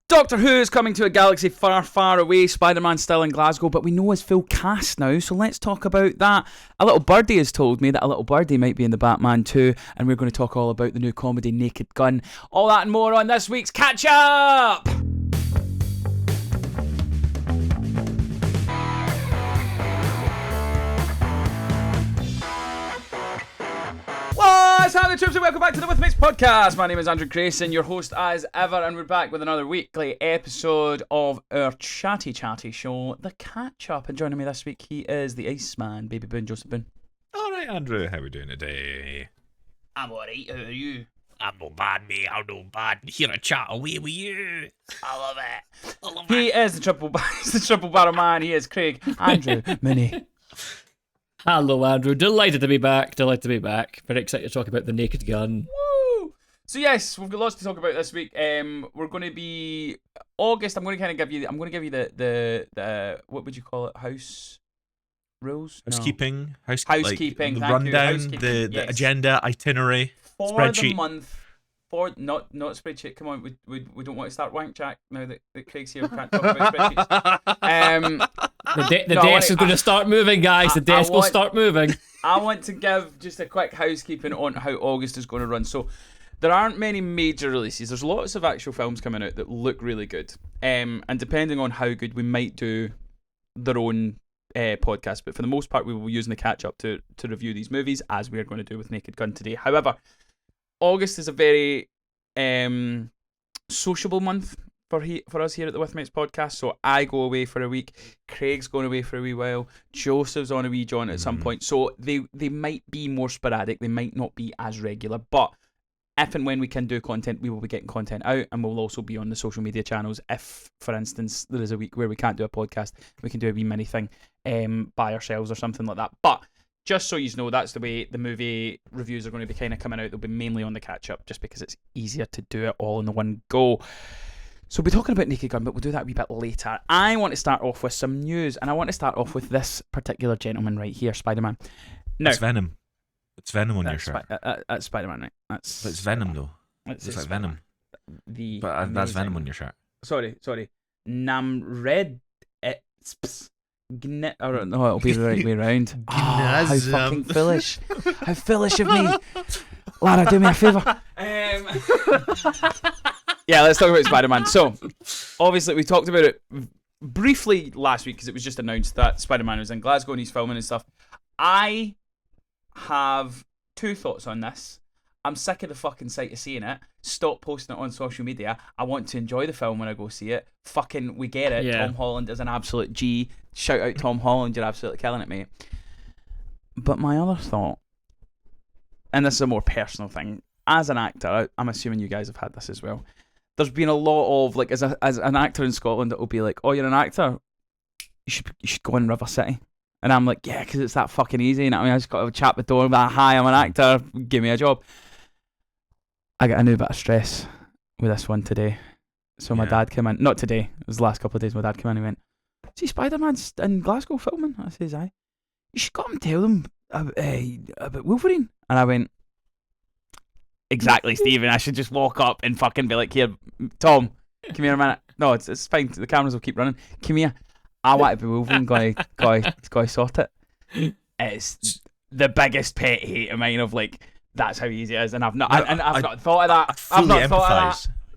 Doctor Who is coming to a galaxy far, far away. Spider-Man's still in Glasgow, but we know his full cast now, so let's talk about that. A little birdie has told me that a little birdie might be in the Batman too, and we're going to talk all about the new comedy Naked Gun. All that and more on this week's Catch Up! What's happening, troops, and welcome back to the With Mates podcast. My name is Andrew Grayson, your host as ever, and we're back with another weekly episode of our chatty show, The Catch Up. And joining me this week, he is the Iceman, Baby Boone, Josef Boone. Alright, Andrew, how are we doing today? I'm alright, how are you? I'm not bad, mate, I'm not bad. Here to chat away with you. I love it. He is the triple barrel man. He is Craig Andrew Mooney. Hello, Andrew. Delighted to be back. Very excited to talk about the Naked Gun. Woo! So yes, we've got lots to talk about this week. We're going to be August. I'm going to give you the what would you call it? House rules? Housekeeping. Housekeeping. The thank rundown, you. the Yes. agenda, itinerary, For spreadsheet. the month. For not spreadsheet. Come on, we don't want to start wank chat now that Craig's here. We can't talk about spreadsheets. The desk is going to start moving, guys. The desk will start moving. I want to give just a quick housekeeping on how August is going to run. So there aren't many major releases. There's lots of actual films coming out that look really good. And depending on how good, we might do their own podcast. But for the most part, we will be using the catch-up to review these movies, as we are going to do with Naked Gun today. However, August is a very sociable month for us here at the With Mates podcast. So I go away for a week, Craig's going away for a wee while, Joseph's on a wee jaunt at some point. So they might be more sporadic, they might not be as regular, but if and when we can do content, we will be getting content out, and we'll also be on the social media channels. If, for instance, there is a week where we can't do a podcast, we can do a wee mini thing by ourselves or something like that. But just so you know, that's the way the movie reviews are going to be kind of coming out. They'll be mainly on the catch-up, just because it's easier to do it all in the one go. So we'll be talking about Naked Gun, but we'll do that a wee bit later. I want to start off with some news, and I want to start off with this particular gentleman right here, Spider-Man. Now, It's Venom. It's Venom on your shirt. That's Spider-Man, right? But it's Venom, though. It's like Venom. But that's Venom on your shirt. Sorry. Namred. I don't know, it'll be the right way around. How fucking foolish. How foolish of me. Lara, do me a favour. Yeah, let's talk about Spider-Man. So, obviously, we talked about it briefly last week because it was just announced that Spider-Man was in Glasgow and he's filming and stuff. I have two thoughts on this. I'm sick of the fucking sight of seeing it. Stop posting it on social media. I want to enjoy the film when I go see it. Fucking, we get it. Yeah. Tom Holland is an absolute G. Shout out Tom Holland, you're absolutely killing it, mate. But my other thought, and this is a more personal thing, as an actor, I'm assuming you guys have had this as well. There's been a lot of, like, as an actor in Scotland, it'll be like, oh, you're an actor? You should go in River City. And I'm like, yeah, because it's that fucking easy. You know what I mean? I just got to chat the door and be like, hi, I'm an actor, give me a job. I got a new bit of stress with this one today. So my dad came in, not today, it was the last couple of days, my dad came in and he went, see, Spider-Man's in Glasgow filming? I says, aye. You should go and tell them about Wolverine. And I went, exactly, Stephen, I should just walk up and fucking be like, here, Tom, come here a minute. No, it's fine, the cameras will keep running. Come here. I want to be Wolverine, go sort it. It's the biggest pet hate of mine of like, that's how easy it is, and I've not thought of that.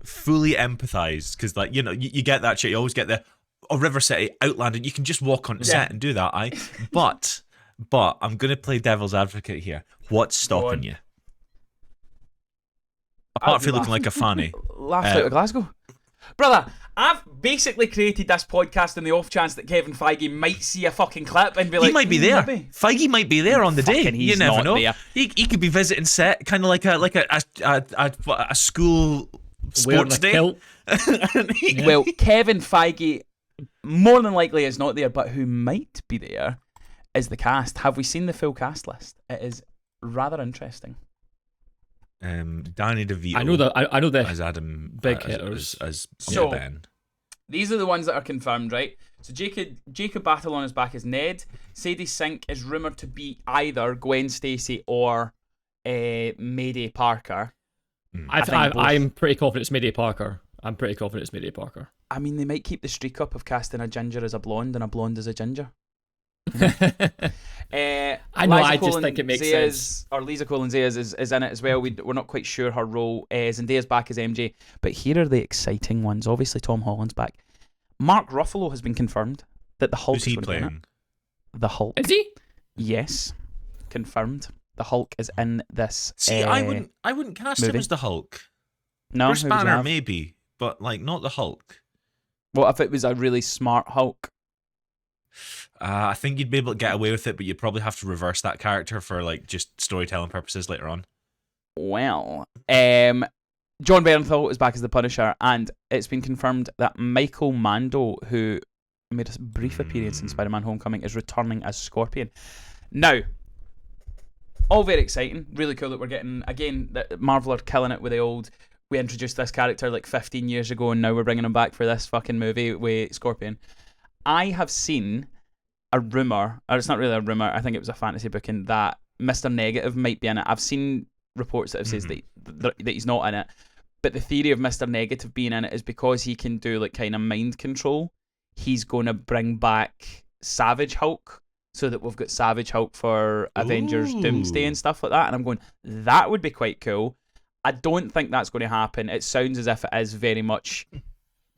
Fully empathise, because like, you know, you get that shit. You always get the River City, Outlander. You can just walk on set and do that. But I'm gonna play devil's advocate here. What's stopping you? Apart from looking like a fanny. Laughed out of Glasgow. Brother, I've basically created this podcast in the off chance that Kevin Feige might see a fucking clip and be like, he might be there. Maybe. Feige might be there on the day. You never know. There. He could be visiting set, kind of like a school sports day. Well, Kevin Feige more than likely is not there, but who might be there is the cast. Have we seen the full cast list? It is rather interesting. Danny DeVito. I know the as Adam, big hitters. as So, Ben. These are the ones that are confirmed, right? So Jacob Batalon is back as Ned. Sadie Sink is rumoured to be either Gwen Stacy or Mayday Parker. I'm pretty confident it's Mayday Parker. I'm pretty confident it's Mayday Parker. I mean, they might keep the streak up of casting a ginger as a blonde and a blonde as a ginger. I know, I just think it makes sense. Or Lisa Colin Zayas is in it as well. We're not quite sure her role. Zendaya's back as MJ. But here are the exciting ones. Obviously, Tom Holland's back. Mark Ruffalo has been confirmed that the Hulk Who's is he going to be in playing? it. The Hulk. Is he? Yes. Confirmed. The Hulk is in this See, I wouldn't cast him movie. as the Hulk. No, Bruce who would you Banner have? maybe, but like not the Hulk. What if it was a really smart Hulk? I think you'd be able to get away with it, but you'd probably have to reverse that character for like just storytelling purposes later on. Well, John Bernthal is back as the Punisher, and it's been confirmed that Michael Mando, who made a brief appearance in Spider-Man Homecoming, is returning as Scorpion. Now, all very exciting, really cool that we're getting, again, that Marvel are killing it with the old, we introduced this character like 15 years ago and now we're bringing him back for this fucking movie with Scorpion. I have seen a rumour, or it's not really a rumour, I think it was a fantasy booking, that Mr. Negative might be in it. I've seen reports that have says that he's not in it, but the theory of Mr. Negative being in it is because he can do like kind of mind control. He's going to bring back Savage Hulk, so that we've got Savage Hulk for Avengers Doomsday and stuff like that. And I'm going, that would be quite cool. I don't think that's going to happen. It sounds as if it is very much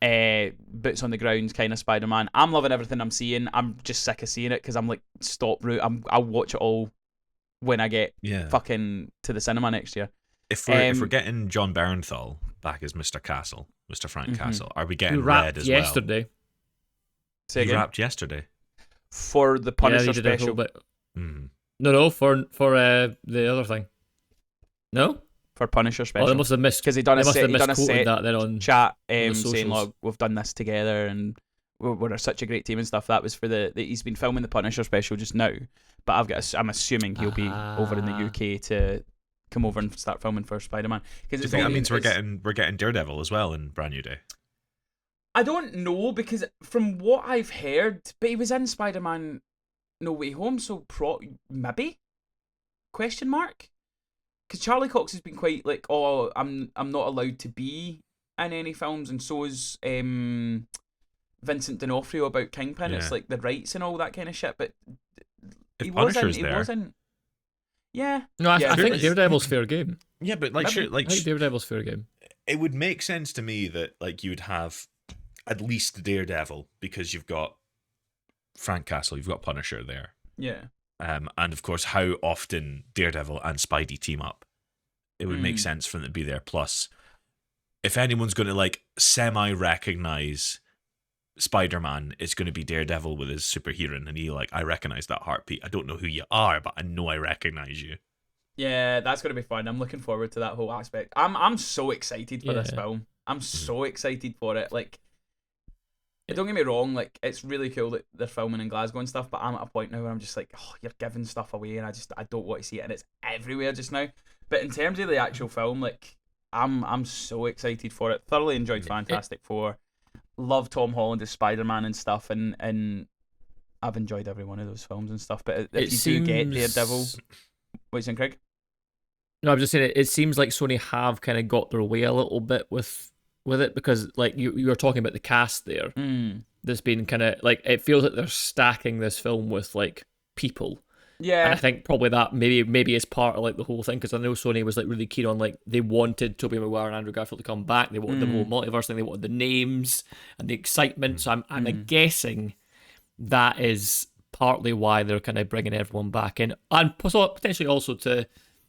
boots on the ground kind of Spider-Man. I'm loving everything I'm seeing. I'm just sick of seeing it because I'm like, stop route. I'll watch it all when I get fucking to the cinema next year. If we're getting John Bernthal back as Mr. Castle, Mr. Frank Castle, are we getting Red as yesterday? Say He again? rapped yesterday. For the Punisher he did a special. whole bit. Mm. No, for the other thing. No? For Punisher Oh, special. they must have missed. Because they done a set misquoted that then on chat the saying, socials. look, we've done this together and we're such a great team and stuff. That was for he's been filming the Punisher special just now, but I'm assuming he'll be over in the UK to come over and start filming for Spider-Man. Do you think that means we're getting Daredevil as well in Brand New Day? I don't know, because from what I've heard, but he was in Spider-Man No Way Home, so maybe? Question mark? Because Charlie Cox has been quite like, oh, I'm not allowed to be in any films, and so is Vincent D'Onofrio about Kingpin. Yeah. It's like the rights and all that kind of shit. But If Punisher's there, wasn't. Yeah. No, I Yeah, think Daredevil's fair game. yeah, but like, Maybe. sure, like I think Daredevil's fair game. it would make sense to me that like you would have at least Daredevil because you've got Frank Castle, you've got Punisher there. Yeah. And of course, how often Daredevil and Spidey team up. It would make sense for them to be there. Plus, if anyone's going to like semi-recognize Spider-Man, it's going to be Daredevil with his superhero, and he like, I recognize that heartbeat. I don't know who you are, but I know I recognize you. Yeah, that's going to be fun. I'm looking forward to that whole aspect. I'm so excited for this film. I'm so excited for it. Like, don't get me wrong, like, it's really cool that they're filming in Glasgow and stuff, but I'm at a point now where I'm just like, oh, you're giving stuff away, and I don't want to see it, and it's everywhere just now. But in terms of the actual film, like, I'm so excited for it. Thoroughly enjoyed Fantastic Four. Love Tom Holland as Spider-Man and stuff, and I've enjoyed every one of those films and stuff. But if you do get Daredevil, what are you saying, Craig? No, I'm just saying it seems like Sony have kind of got their way a little bit with it, because like you were talking about the cast there. There's been kind of like, it feels like they're stacking this film with like people. Yeah, and I think probably that maybe is part of like the whole thing, because I know Sony was like really keen on, like, they wanted Tobey Maguire and Andrew Garfield to come back. They wanted the whole multiverse thing. They wanted the names and the excitement. So I'm guessing that is partly why they're kind of bringing everyone back in, and potentially also to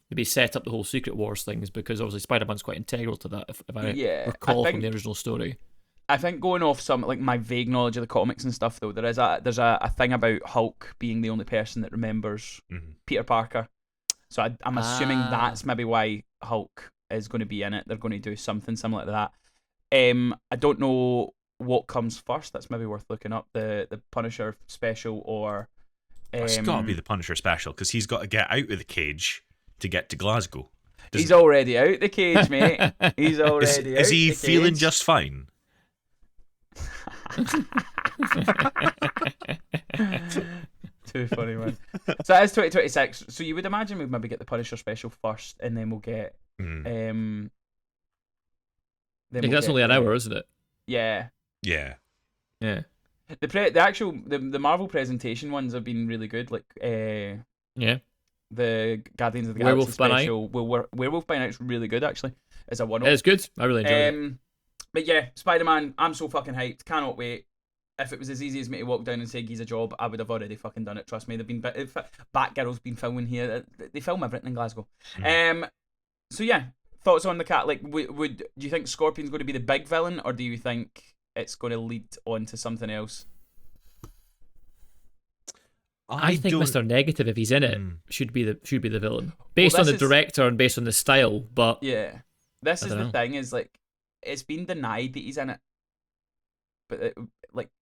maybe set up the whole Secret Wars things, because obviously Spider-Man's quite integral to that, if I recall from the original story. I think going off some like my vague knowledge of the comics and stuff, though, there's a thing about Hulk being the only person that remembers Peter Parker. So I'm assuming that's maybe why Hulk is going to be in it. They're going to do something similar to that. I don't know what comes first. That's maybe worth looking up. The Punisher special or. It's got to be the Punisher special, because he's got to get out of the cage to get to Glasgow. He's already out the cage, mate. He's already out. Is he the feeling cage. just fine? Too funny, man. So that is 2026. So you would imagine we'd maybe get the Punisher special first, and then we'll get Then Like, we'll that's get only an the- hour, isn't it? Yeah. Yeah. Yeah. The Marvel presentation ones have been really good. Like Yeah. the Guardians of the Werewolf Galaxy by Night. special. Werewolf by Night's really good actually. As a one-off. It's good. I really enjoyed it. But yeah, Spider-Man, I'm so fucking hyped. Cannot wait. If it was as easy as me to walk down and say he's a job, I would have already fucking done it. Trust me. They've been Batgirl's been filming here. They film everything in Glasgow. So yeah, thoughts on the cat? Like, do you think Scorpion's going to be the big villain, or do you think it's going to lead on to something else? I think don't- Mr. Negative, if he's in it, should be the villain, based on this the is- director and based on the style. But Yeah, this I is the dunno. thing. Is like it's been denied that he's in it, but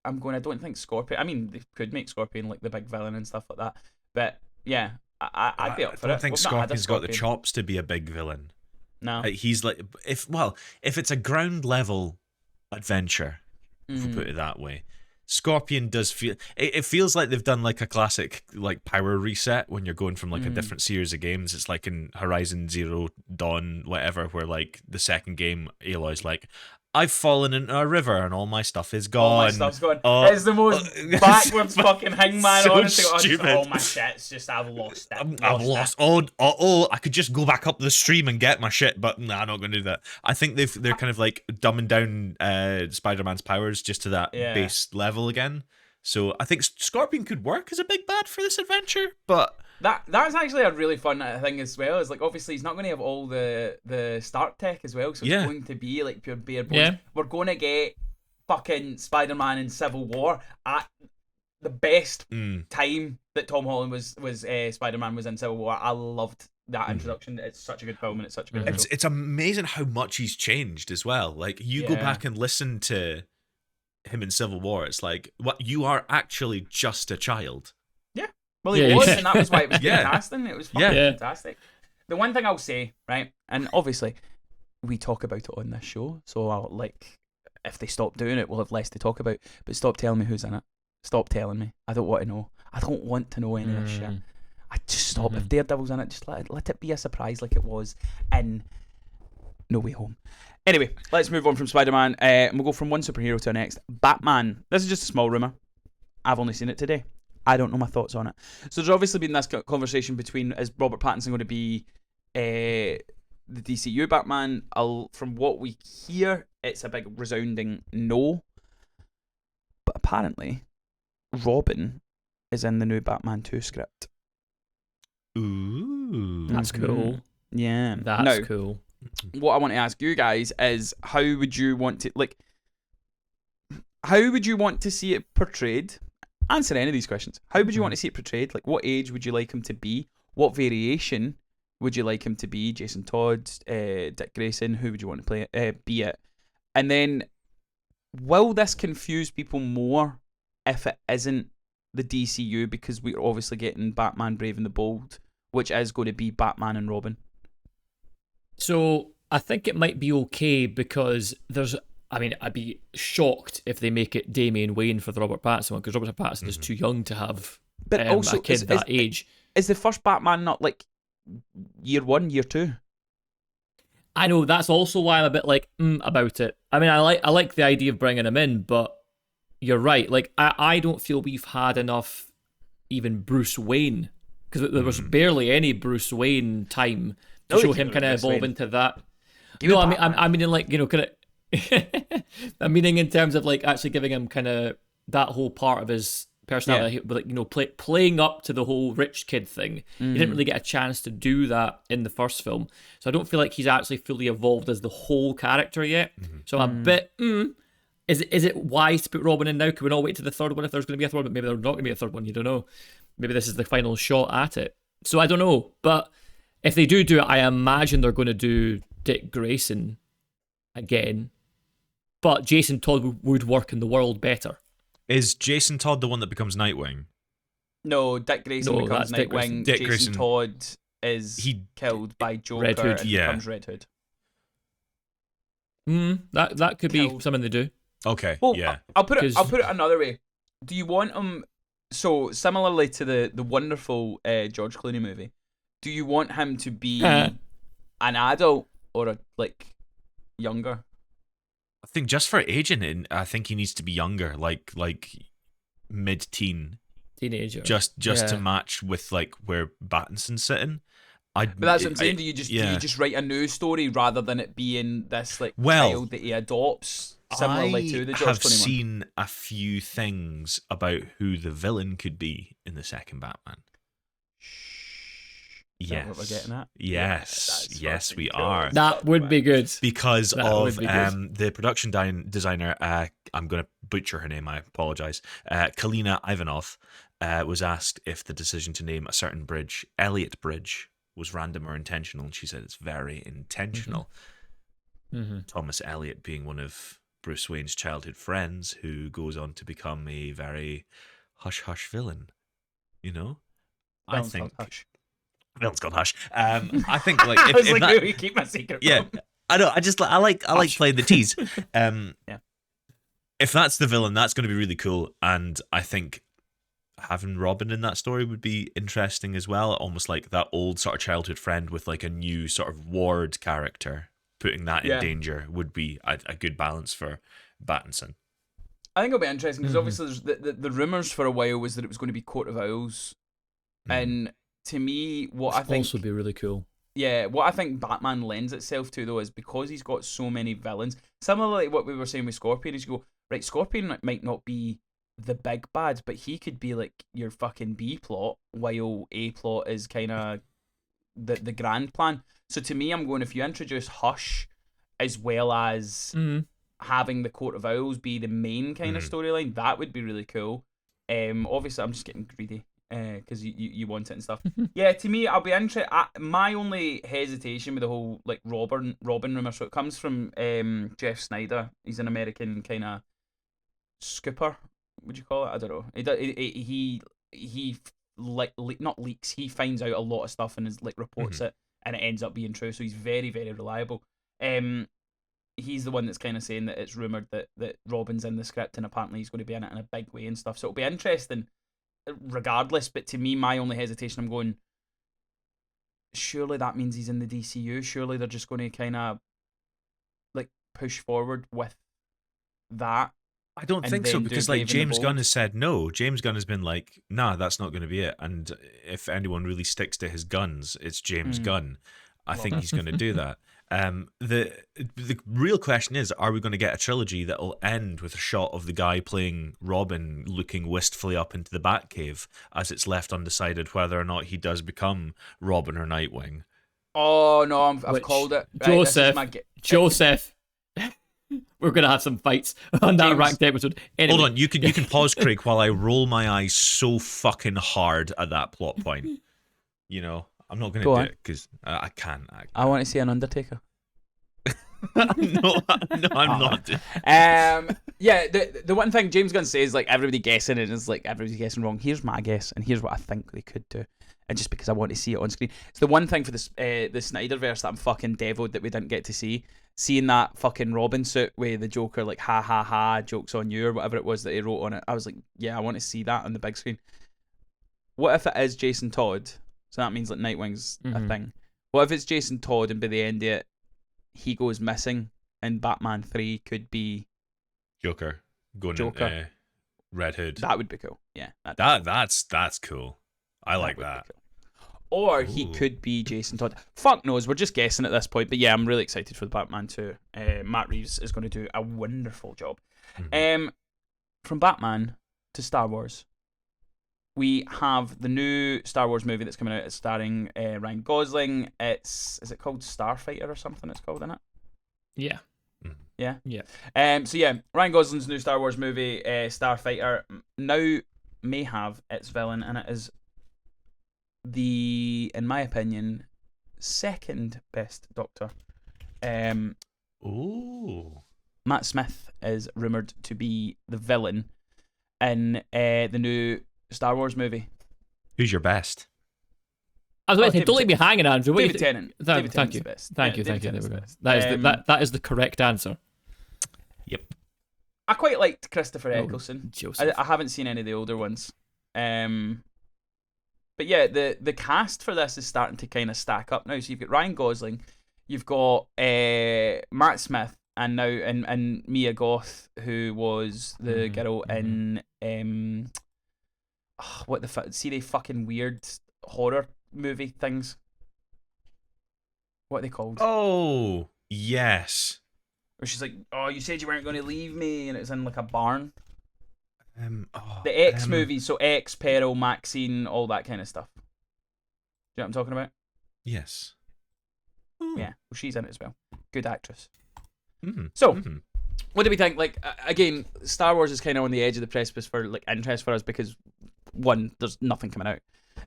I don't think Scorpion. I mean, they could make Scorpion like the big villain and stuff like that. But yeah, I'd be up for it. I don't think We've not had a Scorpion's got the Scorpion. chops to be a big villain. No. He's like if it's a ground level adventure, if we put it that way. Scorpion does feel it feels like they've done like a classic like power reset when you're going from like a different series of games. It's like in Horizon Zero Dawn, whatever, where like the second game Aloy's like, I've fallen into a river and all my stuff is gone. All my stuff's gone. Oh, It's the most backwards fucking hangman. so Honestly, stupid. all my shit's just I've lost it. I've lost. Oh! I could just go back up the stream and get my shit, but nah, I'm not going to do that. I think they're kind of like dumbing down Spider-Man's powers just to that base level again. So I think Scorpion could work as a big bad for this adventure, but That's actually a really fun thing as well. Is like obviously he's not going to have all the Stark tech as well, so it's going to be like pure bare bones. Yeah. We're going to get fucking Spider-Man in Civil War at the best time that Tom Holland was Spider-Man was in Civil War. I loved that introduction. It's such a good film and it's such a good intro. it's amazing how much he's changed as well. Like you go back and listen to him in Civil War, it's like, what, you are actually just a child. Well, he was, and that was why it was Yeah. good casting. It was fucking fantastic. The one thing I'll say, right, and obviously we talk about it on this show, so I'll if they stop doing it, we'll have less to talk about. But stop telling me who's in it. Stop telling me. I don't want to know. I don't want to know any of this shit. I just stop. If Daredevil's in it, just let it be a surprise like it was in No Way Home. Anyway, let's move on from Spider-Man. And we'll go from one superhero to the next. Batman. This is just a small rumour. I've only seen it today. I don't know my thoughts on it. So there's obviously been this conversation between, is Robert Pattinson going to be the DCU Batman? From what we hear, it's a big resounding no. But apparently, Robin is in the new Batman 2 script. Ooh, that's cool. Yeah. That's now, cool. what I want to ask you guys is, how would you want to see it portrayed? Answer any of these questions. How would you want to see it portrayed? Like, what age would you like him to be? What variation would you like him to be? Jason Todd, Dick Grayson, who would you want to play be it? And then, will this confuse people more if it isn't the DCU, because we're obviously getting Batman Brave and the Bold, which is going to be Batman and Robin? So I think it might be okay because I'd be shocked if they make it Damian Wayne for the Robert Pattinson one, because Robert Pattinson is too young to have also, a kid that age. Is the first Batman not like year 1, year 2? I know, that's also why I'm a bit like about it. I mean, I like the idea of bringing him in, but you're right. Like, I don't feel we've had enough even Bruce Wayne, because there was barely any Bruce Wayne time to show him kind of evolve into that. No, I mean, like, you know, kind of. I'm meaning in terms of like actually giving him kind of that whole part of his personality, but like, you know, playing up to the whole rich kid thing. He didn't really get a chance to do that in the first film, so I don't feel like he's actually fully evolved as the whole character yet. So I'm a bit. Is it wise to put Robin in now? Can we not wait to the third one if there's going to be a third one? But maybe there's not going to be a third one. You don't know. Maybe this is the final shot at it. So I don't know. But if they do it, I imagine they're going to do Dick Grayson again. But Jason Todd would work in the world better. Is Jason Todd the one that becomes Nightwing? No, Dick Grayson becomes that's Dick Nightwing. Dick Jason Grayson. Todd is killed by Joker Red Hood. and Yeah. becomes Red Hood. That could be Killed. something they do. Okay, Well, yeah. I'll put it 'Cause- another way. Do you want him? So similarly to the wonderful George Clooney movie, do you want him to be an adult or a younger? I think just for aging, I think he needs to be younger, like mid-teen, Teenager. just Yeah. to match with like where Battinson's sitting. But that's what I'm saying. Do you just write a new story rather than it being this like child that he adopts, similarly to the George I have Clooney one? seen a few things about who the villain could be in the second Batman. Is that what we're getting at? Yes, we cool. are. That would be good. Because That of would be good. the production designer, I'm going to butcher her name, I apologize. Kalina Ivanov was asked if the decision to name a certain bridge, Elliott Bridge, was random or intentional, and she said it's very intentional. Mm-hmm. Thomas Elliott being one of Bruce Wayne's childhood friends, who goes on to become a very hush-hush villain. You know? Villain's called Hush. Villain's called Hush. I think like I was if like, that, who you keep my secret yeah, from? I know. I like playing the tease. Yeah. If that's the villain, that's going to be really cool, and I think having Robin in that story would be interesting as well. Almost like that old sort of childhood friend with like a new sort of ward character, putting that in danger would be a good balance for Battinson. I think it'll be interesting because obviously there's the rumours for a while was that it was going to be Court of Owls, and to me, what I think also be really cool. Yeah, what I think Batman lends itself to though is because he's got so many villains. Similarly, what we were saying with Scorpion is you go right. Scorpion might not be the big bad, but he could be like your fucking B plot, while A plot is kind of the grand plan. So to me, I'm going, if you introduce Hush as well as having the Court of Owls be the main kind of storyline, that would be really cool. Obviously, I'm just getting greedy because you want it and stuff. Yeah, to me, I'll be interested. My only hesitation with the whole like Robin rumor, so it comes from Jeff Snyder. He's an American kind of scooper. Would you call it? I don't know. He not leaks. He finds out a lot of stuff and is like reports it, and it ends up being true. So he's very, very reliable. He's the one that's kind of saying that it's rumored that Robin's in the script and apparently he's going to be in it in a big way and stuff. So it'll be interesting, regardless. But to me, my only hesitation, I'm going, surely that means he's in the DCU. Surely they're just going to kind of like push forward with that. I don't think so, because like James Gunn has said no. James Gunn has been like, nah, that's not going to be it. And if anyone really sticks to his guns, it's James Gunn. I think he's going to do that. The real question is, are we going to get a trilogy that will end with a shot of the guy playing Robin looking wistfully up into the Batcave as it's left undecided whether or not he does become Robin or Nightwing? Oh no, I've called it. Right, Joseph. We're gonna have some fights on that ranked episode. Anyway. Hold on, you can pause, Craig, while I roll my eyes so fucking hard at that plot point. You know, I'm not gonna do it because I can't. I want to see an Undertaker. no, I'm not. Yeah, the one thing James Gunn says, like everybody guessing, and it's like everybody's guessing wrong. Here's my guess, and here's what I think they could do. And just because I want to see it on screen, it's the one thing for this the Snyderverse that I'm fucking deviled that we didn't get to see. Seeing that fucking Robin suit with the Joker like ha ha ha jokes on you or whatever it was that he wrote on it, I was like, yeah, I want to see that on the big screen. What if it is Jason Todd? So that means like Nightwing's a thing. What if it's Jason Todd and by the end of it he goes missing and Batman 3 could be Joker going into Red Hood? That would be cool. Yeah, that's cool. I like that. Cool. Or he could be Jason Todd. Fuck knows. We're just guessing at this point. But yeah, I'm really excited for the Batman 2. Matt Reeves is going to do a wonderful job. From Batman to Star Wars, we have the new Star Wars movie that's coming out. It's starring Ryan Gosling. Is it called Starfighter or something? It's called in it. Yeah. Yeah. Yeah. So yeah, Ryan Gosling's new Star Wars movie, Starfighter, now may have its villain, and it is in my opinion, second best Doctor. Matt Smith is rumoured to be the villain in the new Star Wars movie. Who's your best? I was going to say, don't leave me hanging, Andrew. David Tennant. Thank you. Thank you. There we go. That is the correct answer. Yep. I quite liked Christopher Eccleston. Joseph. I haven't seen any of the older ones. But yeah, the cast for this is starting to kind of stack up now. So you've got Ryan Gosling, you've got Matt Smith, and now and Mia Goth, who was the girl in what the see they fucking weird horror movie things. What are they called? Oh, yes. Where she's like, "Oh, you said you weren't going to leave me," and it was in like a barn. The The X movies, so X, Peril, Maxine, all that kind of stuff. Do you know what I'm talking about? Yes. Yeah, well, she's in it as well. Good actress. Mm-hmm. So, what do we think? Like, again, Star Wars is kind of on the edge of the precipice for like interest for us because, one, there's nothing coming out,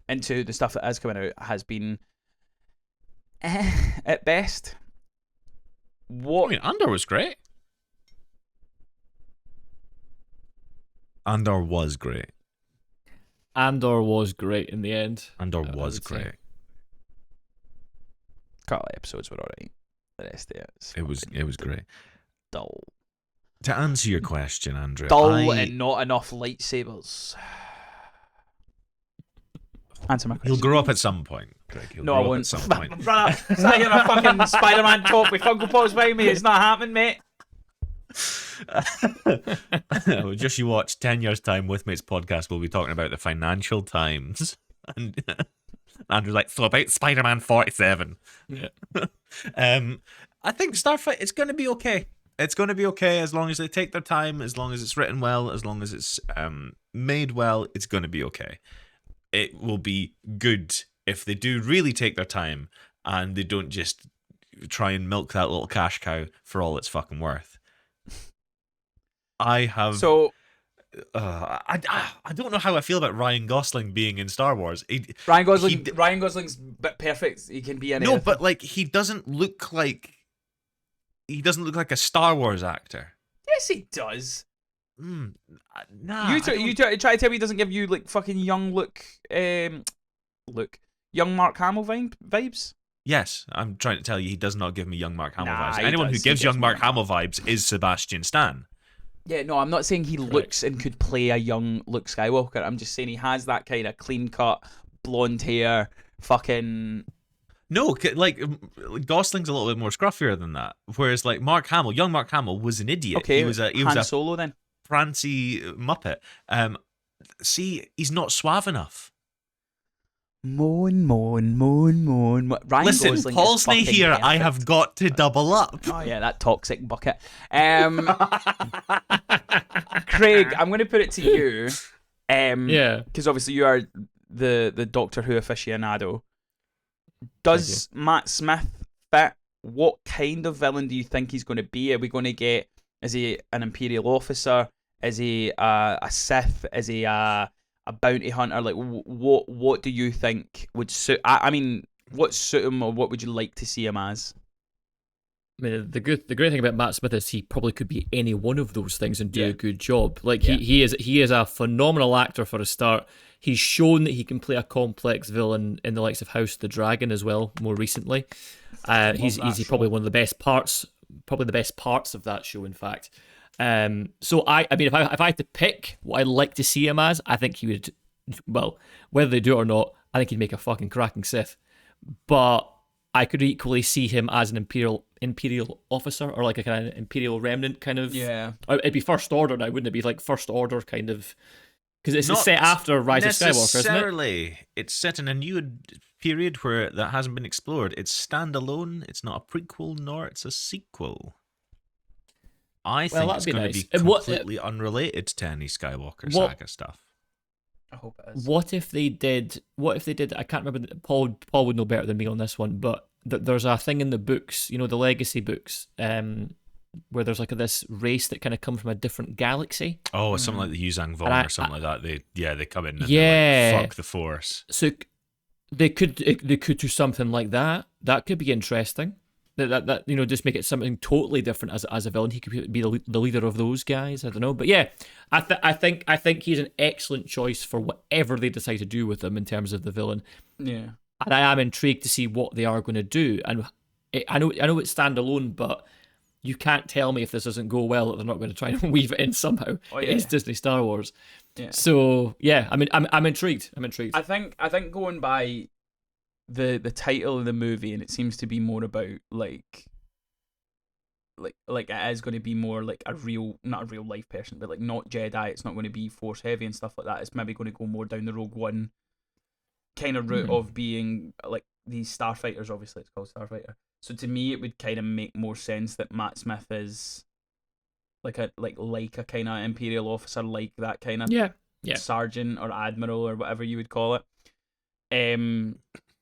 and two, the stuff that is coming out has been at best. What? I mean, Andor was great. Andor was great. Andor was great in the end. Andor I was would say. great. A couple of episodes were alright. The rest of It was great. dull. To answer your question, Andrew, Dull and not enough lightsabers. Answer my question. he'll grow up at some point, Craig. He'll No, I grow up won't. at some point. Brother, it's not here a fucking Spider-Man top with Funko Pops behind me. It's not happening, mate. Just you watch 10 years time with Mates podcast, we'll be talking about the Financial Times. And Andrew's like, so about Spider-Man 47. Yeah. I think Starfight, it's going to be okay. It's going to be okay as long as they take their time, as long as it's written well, as long as it's made well, it's going to be okay. It will be good if they do really take their time and they don't just try and milk that little cash cow for all it's fucking worth. I have... So, I don't know how I feel about Ryan Gosling being in Star Wars. Ryan Gosling's perfect. He can be in No, anything. but like he doesn't look like a Star Wars actor. Yes, he does. Nah. You try to tell me he doesn't give you like fucking young young Mark Hamill vibes? Yes, I'm trying to tell you, he does not give me young Mark Hamill Nah, vibes. he Anyone does. who gives He young gives Mark me Hamill vibes is Sebastian Stan. Yeah, no, I'm not saying he looks and could play a young Luke Skywalker. I'm just saying he has that kind of clean cut, blonde hair, fucking. No, like Gosling's a little bit more scruffier than that. Whereas like young Mark Hamill was an idiot. Okay, he was Han a Solo then. prancy muppet. See, he's not suave enough. Moan. Ryan Listen, Gosling Paul's is not fucking here. I perfect. have got to double up. Oh yeah, that toxic bucket. Craig, I'm going to put it to you. Yeah. Because obviously you are the Doctor Who aficionado. Does Matt Smith fit? What kind of villain do you think he's going to be? Are we going to get? Is he an Imperial officer? Is he a Sith? Is he a bounty hunter? Like, what do you think would suit? I mean, what suit him, or what would you like to see him as? I mean, the great thing about Matt Smith is he probably could be any one of those things and do Yeah. a good job. Like Yeah. he is a phenomenal actor for a start. He's shown that he can play a complex villain in the likes of House of the Dragon as well. More recently, he's probably one of the best parts, of that show. In fact, so I mean, if I had to pick what I'd like to see him as, I think he would. Well, whether they do it or not, I think he'd make a fucking cracking Sith. But I could equally see him as an imperial officer or like a kind of imperial remnant kind of. Yeah. It'd be First Order now, wouldn't it? Be like First Order kind of, because it's set after Rise of Skywalker, isn't it? Necessarily, it's set in a new period where that hasn't been explored. It's standalone. It's not a prequel nor it's a sequel. I think it's going to be completely unrelated to any Skywalker saga stuff. I hope it is. What if they did? I can't remember. Paul would know better than me on this one, but there's a thing in the books, the Legacy books, where there's like this race that kind of come from a different galaxy. Oh, it's something like the Yuzang Vong or something like that. They come in and yeah, they're like, fuck the Force. So they could do something like that. That could be interesting. That just make it something totally different as a villain. He could be the leader of those guys. I don't know, but yeah, I think he's an excellent choice for whatever they decide to do with him in terms of the villain. Yeah, and I am intrigued to see what they are going to do. And I know it's standalone, but you can't tell me if this doesn't go well that they're not going to try and weave it in somehow. Oh, yeah. It is Disney Star Wars. Yeah. So yeah, I mean, I'm intrigued. I think going by the title of the movie, and it seems to be more about like like it is going to be more like not a real life person, but like not Jedi. It's not going to be Force heavy and stuff like that. It's maybe going to go more down the Rogue One kind of route of being like these starfighters. Obviously, it's called Starfighter. So to me, it would kind of make more sense that Matt Smith is like a kind of Imperial officer, like that kind of sergeant or admiral or whatever you would call it.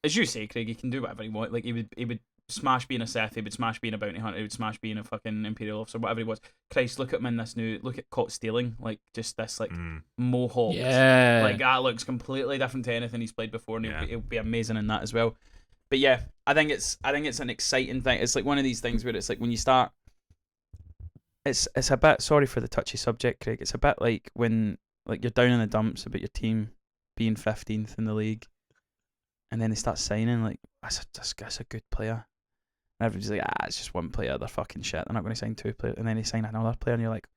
As you say, Craig, he can do whatever he wants. Like he would smash being a Sith, he would smash being a bounty hunter, he would smash being a fucking Imperial officer, whatever he was. Christ, look at him in this new. Look at Caught Stealing, like just this like mohawk. Yeah, like that looks completely different to anything he's played before, and he'll be amazing in that as well. But yeah, I think it's an exciting thing. It's like one of these things where it's like when you start. It's a bit, sorry for the touchy subject, Craig. It's a bit like when like you're down in the dumps about your team being 15th in the league, and then they start signing like that's a good player. And everybody's like, it's just one player. They're fucking shit. They're not going to sign two players. And then they sign another player, and you're like,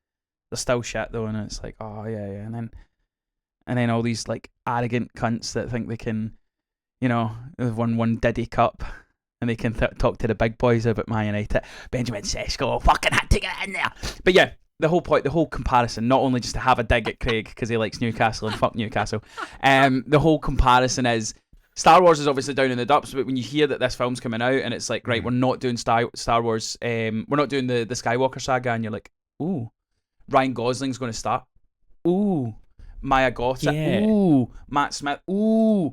they're still shit though. And it's like, oh yeah. And then all these like arrogant cunts that think they can, they've won one Diddy Cup. And they can talk to the big boys about Man United. Benjamin Sesko fucking had to get in there. But yeah, the whole point, the whole comparison, not only just to have a dig at Craig because he likes Newcastle and fuck Newcastle, the whole comparison is Star Wars is obviously down in the dumps, but when you hear that this film's coming out and it's like, right, we're not doing Star Wars, we're not doing the Skywalker saga, and you're like, ooh, Ryan Gosling's going to start. Ooh, Maya Goth. Yeah. Ooh, Matt Smith. Ooh,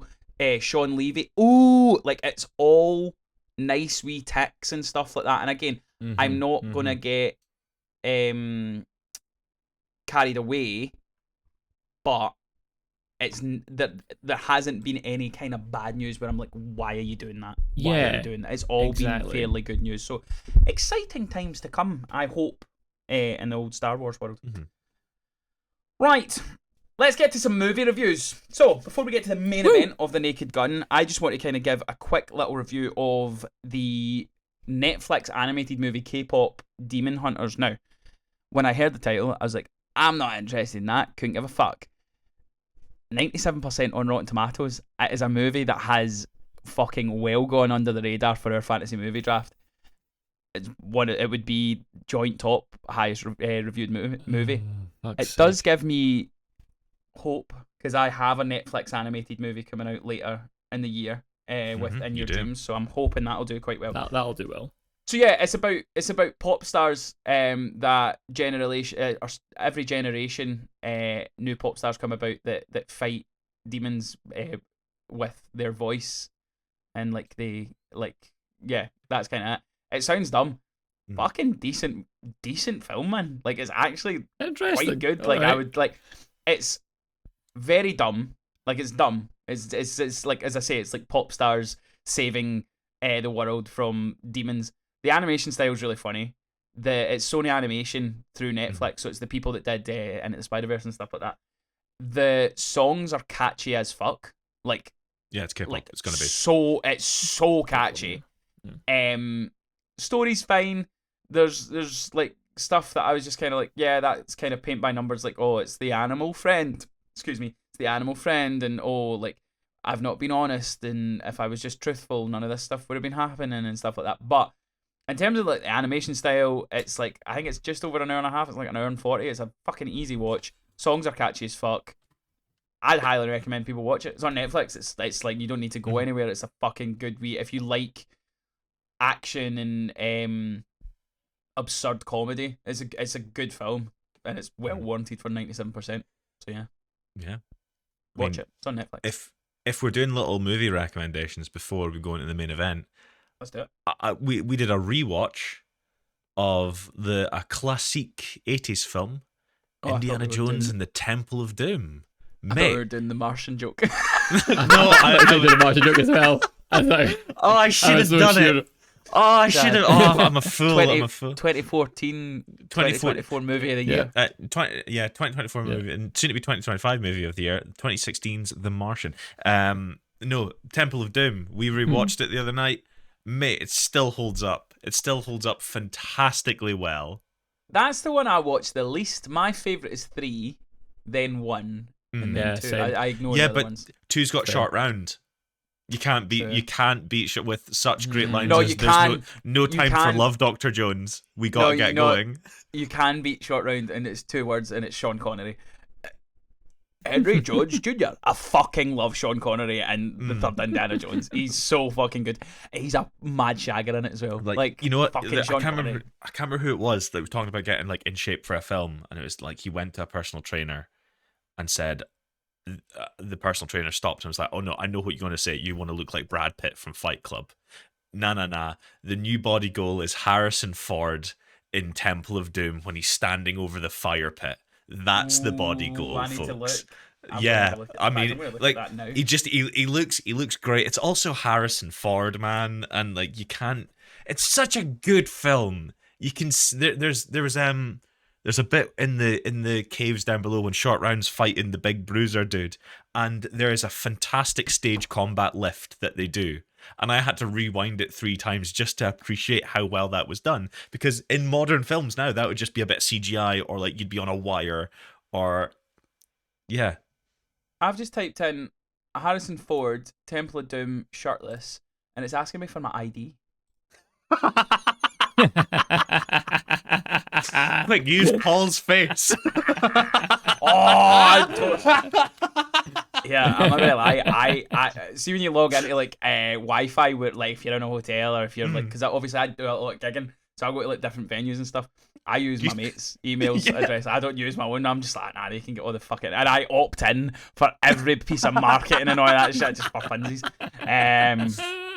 Sean Levy. Ooh, like it's all nice wee ticks and stuff like that. And again, I'm not gonna get carried away, but it's that there hasn't been any kind of bad news where I'm like, why are you doing that? Why are you doing that? It's all been fairly good news. So exciting times to come, I hope, in the old Star Wars world. Right. Let's get to some movie reviews. So, before we get to the main event of The Naked Gun, I just want to kind of give a quick little review of the Netflix animated movie K-pop Demon Hunters. Now, when I heard the title, I was like, I'm not interested in that. Couldn't give a fuck. 97% on Rotten Tomatoes. It is a movie that has fucking well gone under the radar for our fantasy movie draft. It would be joint top highest reviewed movie. It does give me hope because I have a Netflix animated movie coming out later in the year with In Your Dreams, so I'm hoping that'll do quite well. That'll do well. So yeah, it's about pop stars that generation or every generation new pop stars come about that fight demons with their voice, and that's kind of it. It sounds dumb. Fucking decent film, man. Like it's actually quite good. All like right. I would like it's very dumb. Like it's dumb. It's like, as I say, it's like pop stars saving the world from demons. The animation style is really funny. It's Sony Animation through Netflix, so it's the people that did Into the Spider-Verse and stuff like that. The songs are catchy as fuck. Like it's K-pop. Like It's gonna be it's so catchy. Story's fine. There's like stuff that I was just kind of like, yeah, that's kind of paint by numbers. Like, oh, it's the animal friend. Excuse me, it's the animal friend, and oh, like I've not been honest, and if I was just truthful, none of this stuff would have been happening and stuff like that. But in terms of like the animation style, it's like I think it's just over an hour and a half. It's like an hour and 40. It's a fucking easy watch. Songs are catchy as fuck. I'd highly recommend people watch it. It's on Netflix. It's like you don't need to go anywhere. It's a fucking good if you like action and absurd comedy. It's a good film, and it's well warranted for 97%. So yeah, watch it. It's on Netflix. If we're doing little movie recommendations before we go into the main event, Let's do it. We did a rewatch of a classic 80s film, Indiana Jones and the Temple of Doom. I thought we were doing the Martian joke. No, I did the Martian joke as well. I should have done it. Oh, I should have. Oh, I'm a fool. 2014, 2024 movie of the year. 2024 movie, and soon to be 2025 movie of the year. 2016's The Martian. No, Temple of Doom. We rewatched it the other night. Mate, it still holds up. It still holds up fantastically well. That's the one I watched the least. My favourite is 3, then 1, and then 2. same. I ignored the other but ones. 2's got short round. You can't beat shit with such great lines. No, as, you There's can. no time for love, Dr. Jones. We gotta get going. You can beat Short Round, and it's 2 words, and it's Sean Connery. Henry Jones Jr. I fucking love Sean Connery and the third Indiana Jones. He's so fucking good. He's a mad shagger in it as well. Like you know what? Fucking Sean Connery. I can't remember who it was that was talking about getting like in shape for a film, and it was like he went to a personal trainer and said. The personal trainer stopped and was like, "Oh no, I know what you're going to say. You want to look like Brad Pitt from Fight Club." Nah. The new body goal is Harrison Ford in Temple of Doom when he's standing over the fire pit. That's the body goal, I need folks. to look. Yeah, I mean, like he he looks great. It's also Harrison Ford, man, and like you can't. It's such a good film. You can there's a bit in the caves down below when Short Round's fighting the big bruiser dude, and there is a fantastic stage combat lift that they do. And I had to rewind it 3 times just to appreciate how well that was done. Because in modern films now, that would just be a bit CGI, or like you'd be on a wire, or yeah. I've just typed in Harrison Ford, Temple of Doom, shirtless, and it's asking me for my ID. Like use Paul's face. Yeah, I'm not gonna lie. I see when you log into like Wi-Fi with like if you're in a hotel or if you're like because obviously I do a lot of gigging, so I go to like different venues and stuff. I use my mate's emails address. I don't use my own. I'm just like, nah, they can get all the fucking. And I opt in for every piece of marketing and all that shit just for funsies.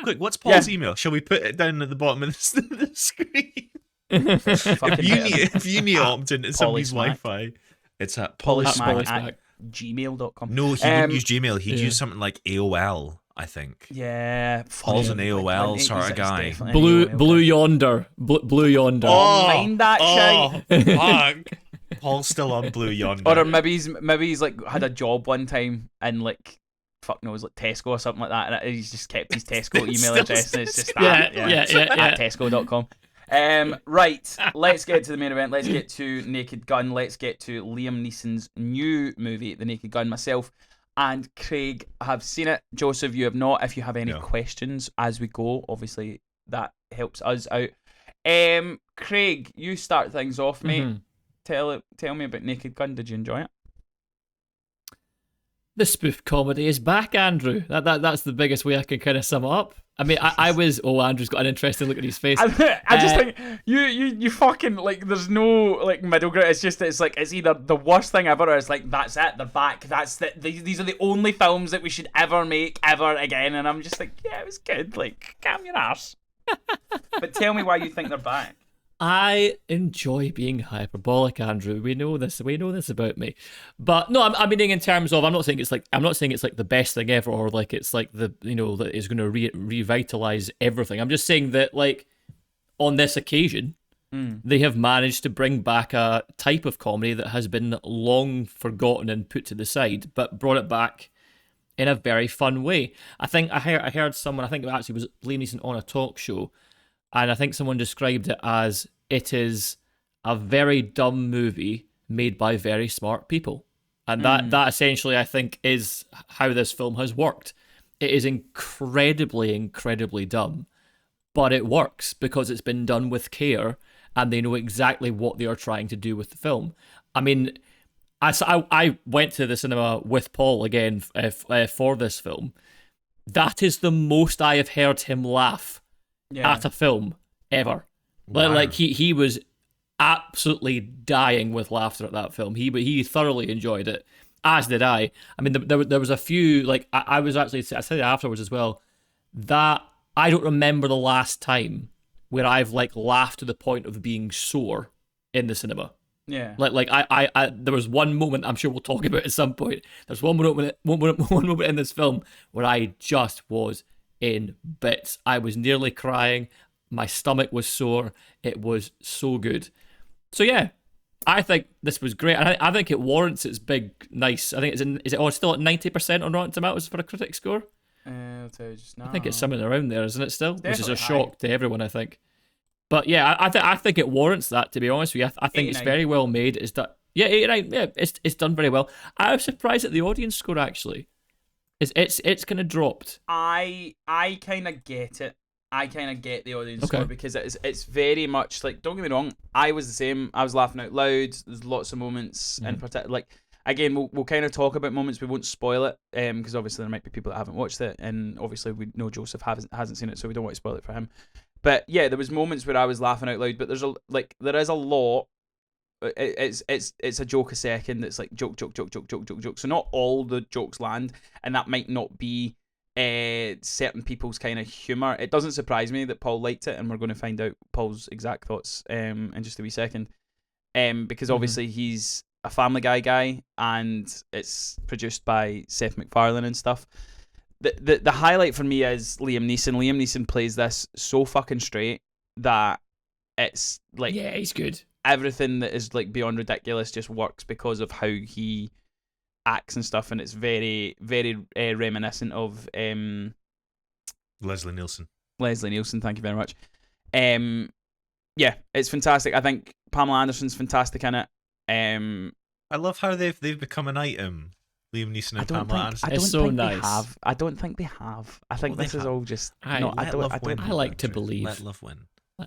Quick, what's Paul's email? Shall we put it down at the bottom of the screen? if you need opt into somebody's Wi-Fi, it's at polishmac@gmail.com. No, he wouldn't use Gmail. He'd use something like AOL, I think. Yeah, Paul's an AOL sort of guy. Blue Yonder. Blue Yonder. Oh, mind that shit. Fuck. Paul's still on Blue Yonder. Or maybe he's like had a job one time and like fuck knows like Tesco or something like that, and he's just kept his Tesco email address and it's just at Tesco.com. Right, let's get to the main event. Let's get to Naked Gun. Let's get to Liam Neeson's new movie, The Naked Gun. Myself and Craig have seen it. Joseph, you have not. If you have any questions as we go, obviously that helps us out. Craig, you start things off, mate. Mm-hmm. Tell me about Naked Gun. Did you enjoy it? The spoof comedy is back, Andrew. That's the biggest way I can kind of sum it up. I mean, I was. Oh, Andrew's got an interesting look at his face. I just think you fucking like. There's no like middle ground. It's like it's either the worst thing ever, or it's like that's it. They're back. These are the only films that we should ever make ever again. And I'm just like, yeah, it was good. Like, calm your arse. But tell me why you think they're back. I enjoy being hyperbolic, Andrew. We know this about me. But no, I'm meaning in terms of I'm not saying it's like the best thing ever, or like it's like that is going to revitalize everything. I'm just saying that like on this occasion, they have managed to bring back a type of comedy that has been long forgotten and put to the side, but brought it back in a very fun way. I think I heard someone, I think it actually was Liam Neeson on a talk show, and I think someone described it as it is a very dumb movie made by very smart people. And that essentially, I think, is how this film has worked. It is incredibly, incredibly dumb, but it works because it's been done with care and they know exactly what they are trying to do with the film. I mean, I went to the cinema with Paul again for this film. That is the most I have heard him laugh at a film ever. Wow. Like he was absolutely dying with laughter at that film. He thoroughly enjoyed it, as did I. I mean, there was a few, like I said it afterwards as well, that I don't remember the last time where I've like laughed to the point of being sore in the cinema. Yeah. Like I there was one moment, I'm sure we'll talk about at some point. There's one moment in this film where I just was in bits. I was nearly crying. My stomach was sore. It was so good. So yeah, I think this was great. And I think it warrants its big, nice. I think it's still at 90% on Rotten Tomatoes for a critic score? I'll tell you just now. I think it's something around there, isn't it still? Which is a shock to everyone, I think. But yeah, I think it warrants that, to be honest with you. I think 89. It's very well made. It's 89. Yeah, it's done very well. I was surprised at the audience score, actually. It's kind of dropped. I kind of get it. I kind of get the audience Okay. score because it's very much like, don't get me wrong, I was the same. I was laughing out loud. There's lots of moments in particular. Like, again, we'll kind of talk about moments. We won't spoil it because obviously there might be people that haven't watched it, and obviously we know Joseph hasn't seen it, so we don't want to spoil it for him. But yeah, there was moments where I was laughing out loud. But there is a lot. It's a joke a second. It's like joke. So not all the jokes land, and that might not be certain people's kind of humour. It doesn't surprise me that Paul liked it, and we're going to find out Paul's exact thoughts in just a wee second. Because obviously he's a Family Guy guy, and it's produced by Seth MacFarlane and stuff. The highlight for me is Liam Neeson. Liam Neeson plays this so fucking straight that it's like, Yeah, he's good. everything that is like beyond ridiculous just works because of how he acts and stuff, and it's very, very reminiscent of Leslie Nielsen. Thank you very much. Yeah, it's fantastic. I think Pamela Anderson's fantastic in it. I love how they've become an item. Liam Neeson and Pamela Anderson. It's so nice. I don't think they have. I think Well, this they is have. all just. I like to believe. Let love win.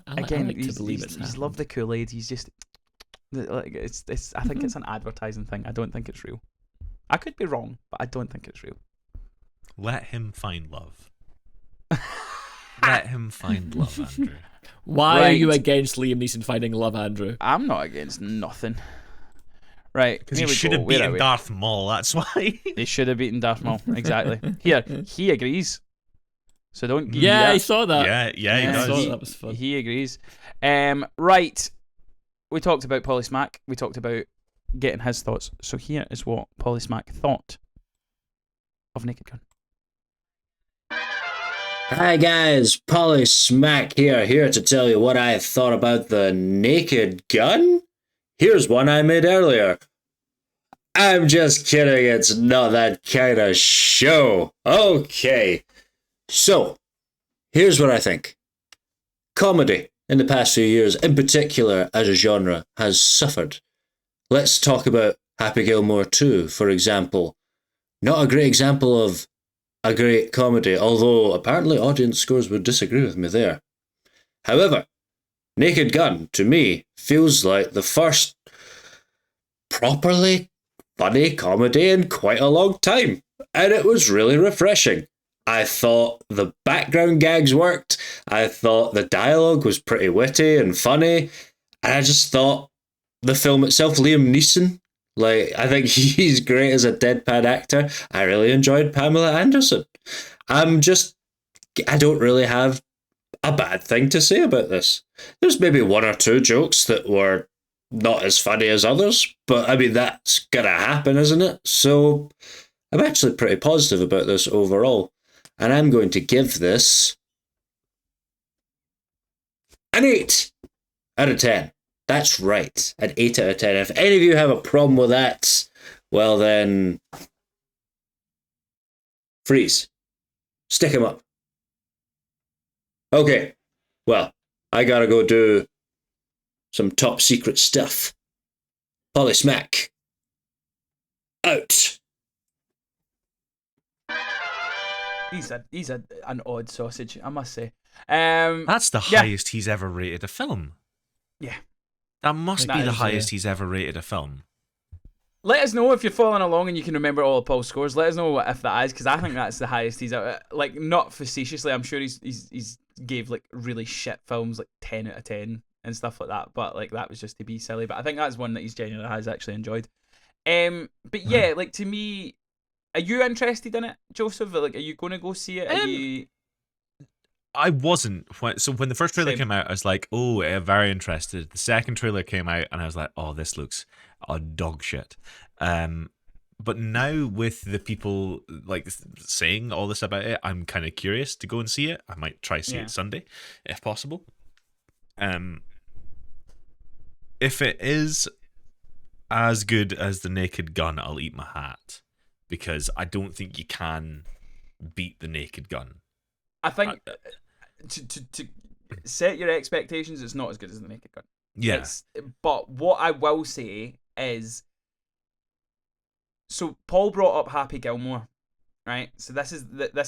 I like to believe it's he's loved the Kool-Aid. He's just like it's. I think it's an advertising thing. I don't think it's real. I could be wrong, but I don't think it's real. Let him find love. Let him find love, Andrew. Why are Right. you against Liam Neeson finding love, Andrew? I'm not against nothing. Right, Because here he we should go. have Where are beaten we? Darth Maul, that's why. They should have beaten Darth Maul. Exactly. Here, he agrees. So don't give me Yeah, I that. saw that. yeah, he I does. saw that. That was fun. He agrees. Right. We talked about Polly Smack. We talked about getting his thoughts. So here is what Polly Smack thought of Naked Gun. Hi guys, Polly Smack here to tell you what I thought about the Naked Gun. Here's one I made earlier. I'm just kidding, it's not that kind of show. Okay, so here's what I think. Comedy in the past few years, in particular as a genre, has suffered. Let's talk about Happy Gilmore 2, for example. Not a great example of a great comedy, although apparently audience scores would disagree with me there. However, Naked Gun, to me, feels like the first properly funny comedy in quite a long time, and it was really refreshing. I thought the background gags worked, I thought the dialogue was pretty witty and funny, and I just thought the film itself, Liam Neeson, I think he's great as a deadpan actor. I really enjoyed Pamela Anderson. I don't really have a bad thing to say about this. There's maybe one or two jokes that were not as funny as others, but I mean, that's gonna happen, isn't it? So I'm actually pretty positive about this overall. And I'm going to give this an 8 out of 10. That's right, an 8 out of 10. If any of you have a problem with that, well then, freeze. Stick him up. Okay, well, I gotta go do some top secret stuff. Polly Smack. Out. He's an odd sausage, I must say. That's the Yeah. highest he's ever rated a film. Yeah. That must That be the is, highest he's ever rated a film. Let us know if you're following along and you can remember all of Paul's scores. Let us know if that is, because I think that's the highest he's ever. Like, not facetiously, I'm sure he's gave like really shit films like 10 out of 10 and stuff like that. But like that was just to be silly. But I think that's one that he's genuinely has actually enjoyed. But yeah, like to me, are you interested in it, Joseph? Like, are you going to go see it? Are you? I wasn't. When the first trailer Same. came out, I was like, oh, very interested. The second trailer came out, and I was like, oh, this looks dog shit. But now with the people like saying all this about it, I'm kind of curious to go and see it. I might try see it Sunday, if possible. If it is as good as The Naked Gun, I'll eat my hat, because I don't think you can beat The Naked Gun. I think to set your expectations, it's not as good as The Naked Gun. Yeah. But what I will say is, so Paul brought up Happy Gilmore, right? So this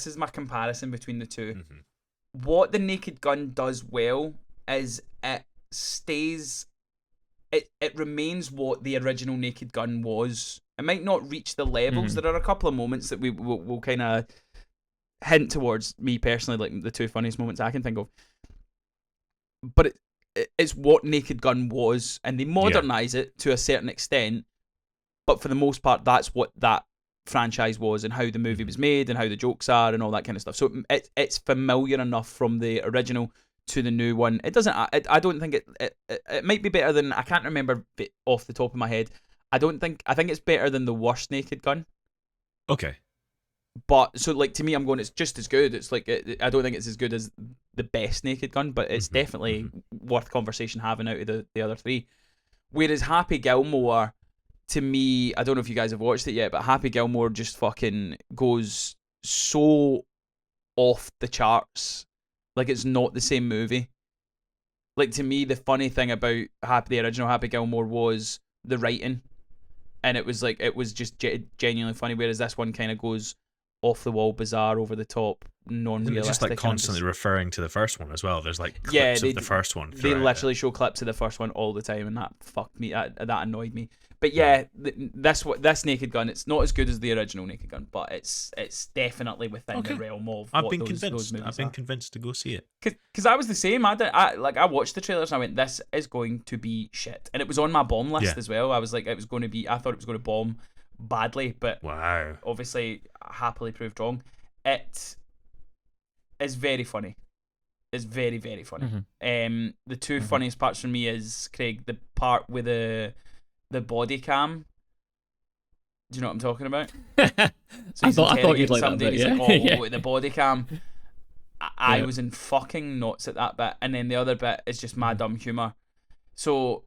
is my comparison between the two. Mm-hmm. What the Naked Gun does well is it stays. It remains what the original Naked Gun was. It might not reach the levels. There are a couple of moments that we'll kind of hint towards, me personally, like the two funniest moments I can think of. But it's what Naked Gun was, and they modernise it to a certain extent. But for the most part, that's what that franchise was, and how the movie was made, and how the jokes are, and all that kind of stuff. So it's familiar enough from the original to the new one. It doesn't. I don't think it might be better than. I can't remember off the top of my head. I think it's better than the worst Naked Gun. Okay. But so, like, to me, I'm going, it's just as good. It's like I don't think it's as good as the best Naked Gun, but it's definitely worth conversation having out of the other three. Whereas Happy Gilmore, to me, I don't know if you guys have watched it yet, but Happy Gilmore just fucking goes so off the charts. Like, it's not the same movie. Like, to me, the funny thing about the original Happy Gilmore was the writing. And it was just genuinely funny, whereas this one kind of goes off the wall, bizarre, over the top, non-realistic. It's just like constantly referring to the first one as well. There's like clips of the first one. They literally show clips of the first one all the time, and that fucked me. That annoyed me. But yeah, this Naked Gun, it's not as good as the original Naked Gun, but it's definitely within the realm of. I've what been those convinced. movies I've been are. convinced to go see it. Because I was the same. I watched the trailers and I went, this is going to be shit, and it was on my bomb list as well. I was like, I thought it was going to bomb badly, but wow, obviously happily proved wrong. It is very funny. It's very, very funny. The two funniest parts for me is, Craig, the part with the body cam. Do you know what I'm talking about? So he's I thought you'd like somebody, that bit, and yeah. he's like, oh, the body cam. I was in fucking knots at that bit, and then the other bit is just my dumb humour. So,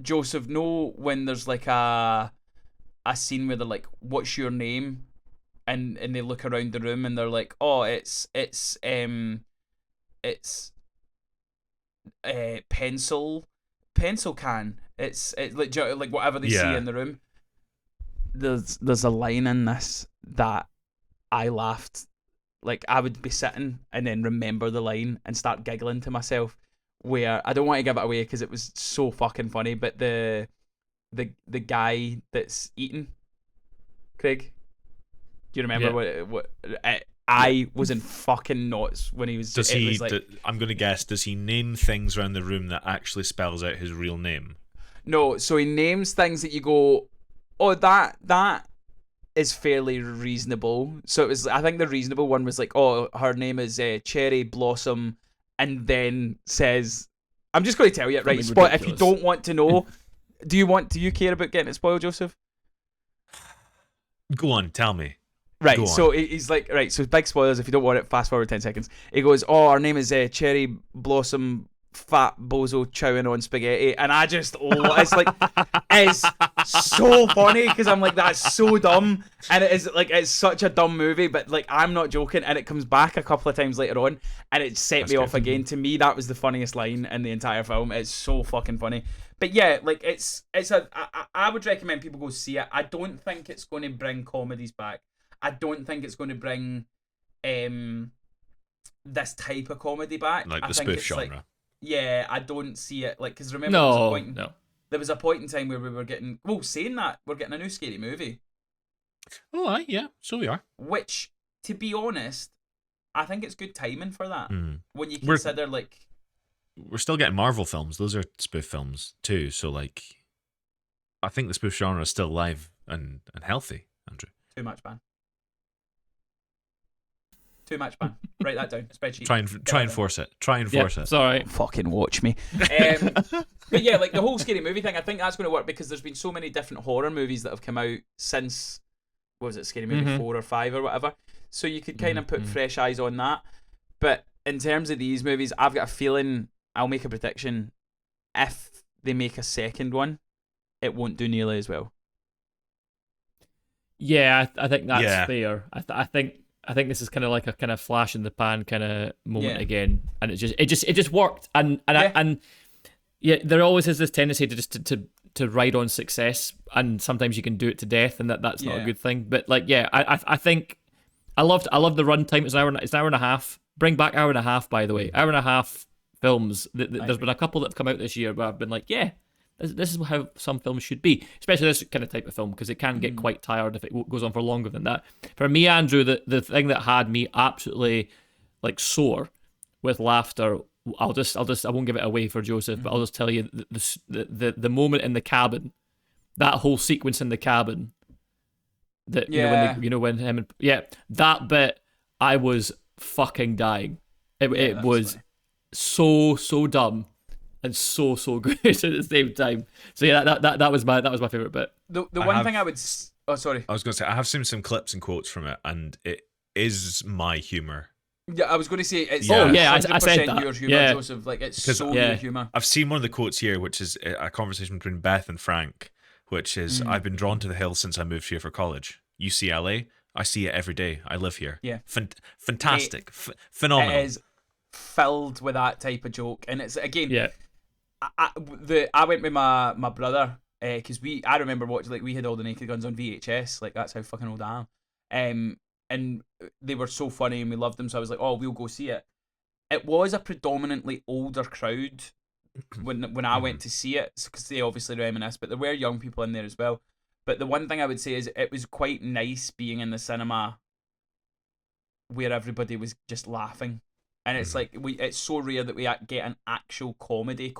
Joseph, know when there's like a scene where they're like, "What's your name?" and they look around the room and they're like, "Oh, it's pencil can. It's like whatever they see in the room." There's a line in this that I laughed. Like, I would be sitting and then remember the line and start giggling to myself, where I don't want to give it away because it was so fucking funny, but the guy that's eating, Craig, do you remember what I was in fucking knots when he was. Does he? I'm going to guess. Does he name things around the room that actually spells out his real name? No. So he names things that you go, oh, that is fairly reasonable. So it was. I think the reasonable one was like, oh, her name is Cherry Blossom, and then says, I'm just going to tell you it, right? If you don't want to know, do you care about getting it spoiled, Joseph? Go on, tell me. Right, so he's like, right, so big spoilers. If you don't want it, fast forward 10 seconds. He goes, oh, our name is Cherry Blossom Fat Bozo Chowing on Spaghetti. And I just, it's like, it's so funny because I'm like, that's so dumb. And it is like, it's such a dumb movie, but like, I'm not joking. And it comes back a couple of times later on and it set me off again. To me, that was the funniest line in the entire film. It's so fucking funny. But yeah, like, I would recommend people go see it. I don't think it's going to bring comedies back. I don't think it's going to bring this type of comedy back. Like I the think spoof it's genre. Like, I don't see it. Like, because remember, there was a point in time where we were getting, saying that, we're getting a new Scary Movie. Oh, yeah, so we are. Which, to be honest, I think it's good timing for that. When you We're still getting Marvel films. Those are spoof films too. So, like, I think the spoof genre is still alive and healthy, Andrew. Too much, man. Write that down. Spreadsheet. Try and force it. Try and force it. Sorry. Fucking watch me. But yeah, like the whole Scary Movie thing, I think that's going to work because there's been so many different horror movies that have come out since, what was it, Scary Movie 4 or 5 or whatever. So you could kind of put fresh eyes on that. But in terms of these movies, I've got a feeling, I'll make a prediction, if they make a second one, it won't do nearly as well. Yeah, I think that's fair. I think this is kind of like a kind of flash in the pan kind of moment again, and it just worked, and there always is this tendency to to ride on success, and sometimes you can do it to death, and that's not a Yeah. good thing. But like, yeah, I think I loved the runtime. It's an hour and a half. Bring back hour and a half, by the way. Hour and a half films. There's been a couple that have come out this year where I've been like, yeah, this is how some films should be, especially this kind of type of film, because it can get quite tired if it goes on for longer than that. For me, Andrew, the thing that had me absolutely like sore with laughter, I won't give it away for Joseph, but I'll just tell you the moment in the cabin, that whole sequence in the cabin, that when him and that bit, I was fucking dying. It was so dumb and so good at the same time. So yeah, that was my favorite bit. The one thing I would oh sorry, I was going to say I have seen some clips and quotes from it, and it is my humor. yeah, I was going to say it's I said that. your humor, Yeah. Joseph. Like it's Because- so Yeah. your humor. I've seen one of the quotes here, which is a conversation between Beth and Frank, which is, I've been drawn to the hill since I moved here for college. UCLA, I see it every day. I live here. Yeah. Fantastic. Phenomenal. It is filled with that type of joke, and it's again. Yeah. I went with my brother because I remember watching, like, we had all the Naked Guns on VHS, like that's how fucking old I am, and they were so funny and we loved them, so I was like, oh, we'll go see it. It was a predominantly older crowd when I went to see it, because they obviously reminisce, but there were young people in there as well. But the one thing I would say is it was quite nice being in the cinema where everybody was just laughing. And it's like it's so rare that we get an actual comedy.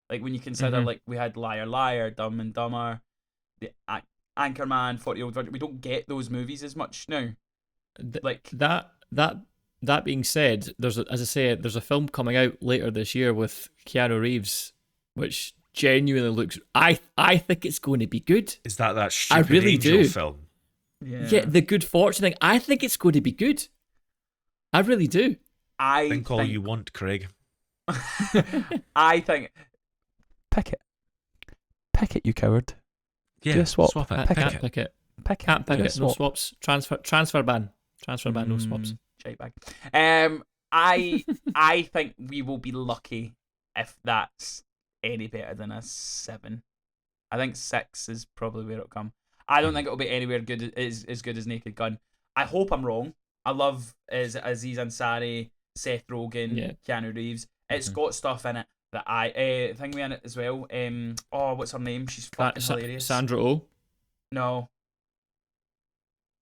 Like when you consider like we had Liar Liar, Dumb and Dumber, the Anchorman, 40-Year-Old Virgin. We don't get those movies as much now. Like that being said, there's a film coming out later this year with Keanu Reeves, which genuinely looks. I think it's going to be good. Is that stupid really angel do. film? Yeah, the Good Fortune thing. I think it's going to be good. I really do. I Think all you want, Craig. I think pick it, you coward. Yeah, Do a swap. swap it. Can't Pick pick it. it. Pick Can't pick Do a it. No swap. swaps. Transfer ban. No swaps. Shite bag. I think we will be lucky if that's any better than a 7. I think 6 is probably where it'll come. I don't think it'll be anywhere good as good as Naked Gun. I hope I'm wrong. I love Aziz Ansari, Seth Rogen, Keanu Reeves. It's got stuff in it that I Thingy in it as well. What's her name? She's fucking hilarious. Sandra Oh. No.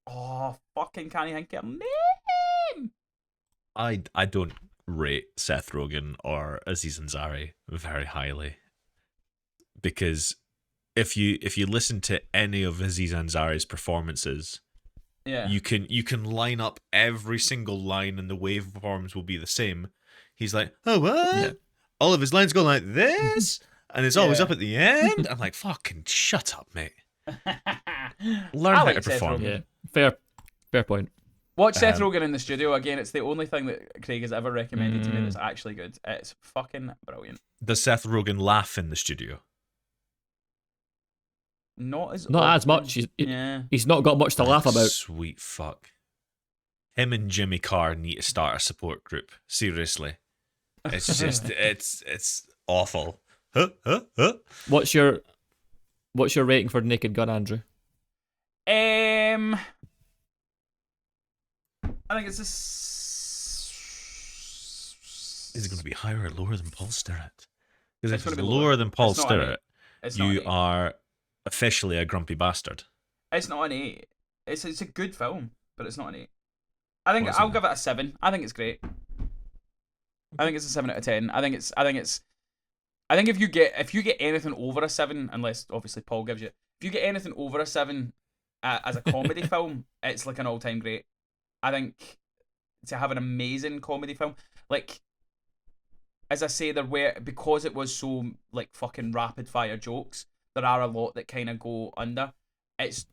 Oh, fucking can't think of her name. I don't rate Seth Rogen or Aziz Ansari very highly, because if you listen to any of Aziz Ansari's performances, you can line up every single line and the wave of performance will be the same. He's like, oh what? Yeah. All of his lines go like this, and it's always up at the end. I'm like, fucking shut up, mate. Learn how to perform. Yeah, fair point. Watch Seth Rogen in the studio again. It's the only thing that Craig has ever recommended to me that's actually good. It's fucking brilliant. Does Seth Rogen laugh in the studio? Not as much. He's not got much to laugh about. Sweet fuck. Him and Jimmy Carr need to start a support group. Seriously. It's just it's awful. Huh? What's your rating for Naked Gun, Andrew? I think it's Is it going to be higher or lower than Paul Stirrett? Because if gonna it's be lower than Paul Stirrett, you are officially a grumpy bastard. It's not an 8. It's a good film, but it's not an 8. I think I'll give it a 7. I think it's great. I think it's a 7 out of 10. I think if you get anything over a 7, unless obviously Paul gives you, if you get anything over a 7 as a comedy film, it's like an all-time great. I think to have an amazing comedy film, like, as I say, because it was so like fucking rapid fire jokes, there are a lot that kind of go under. It's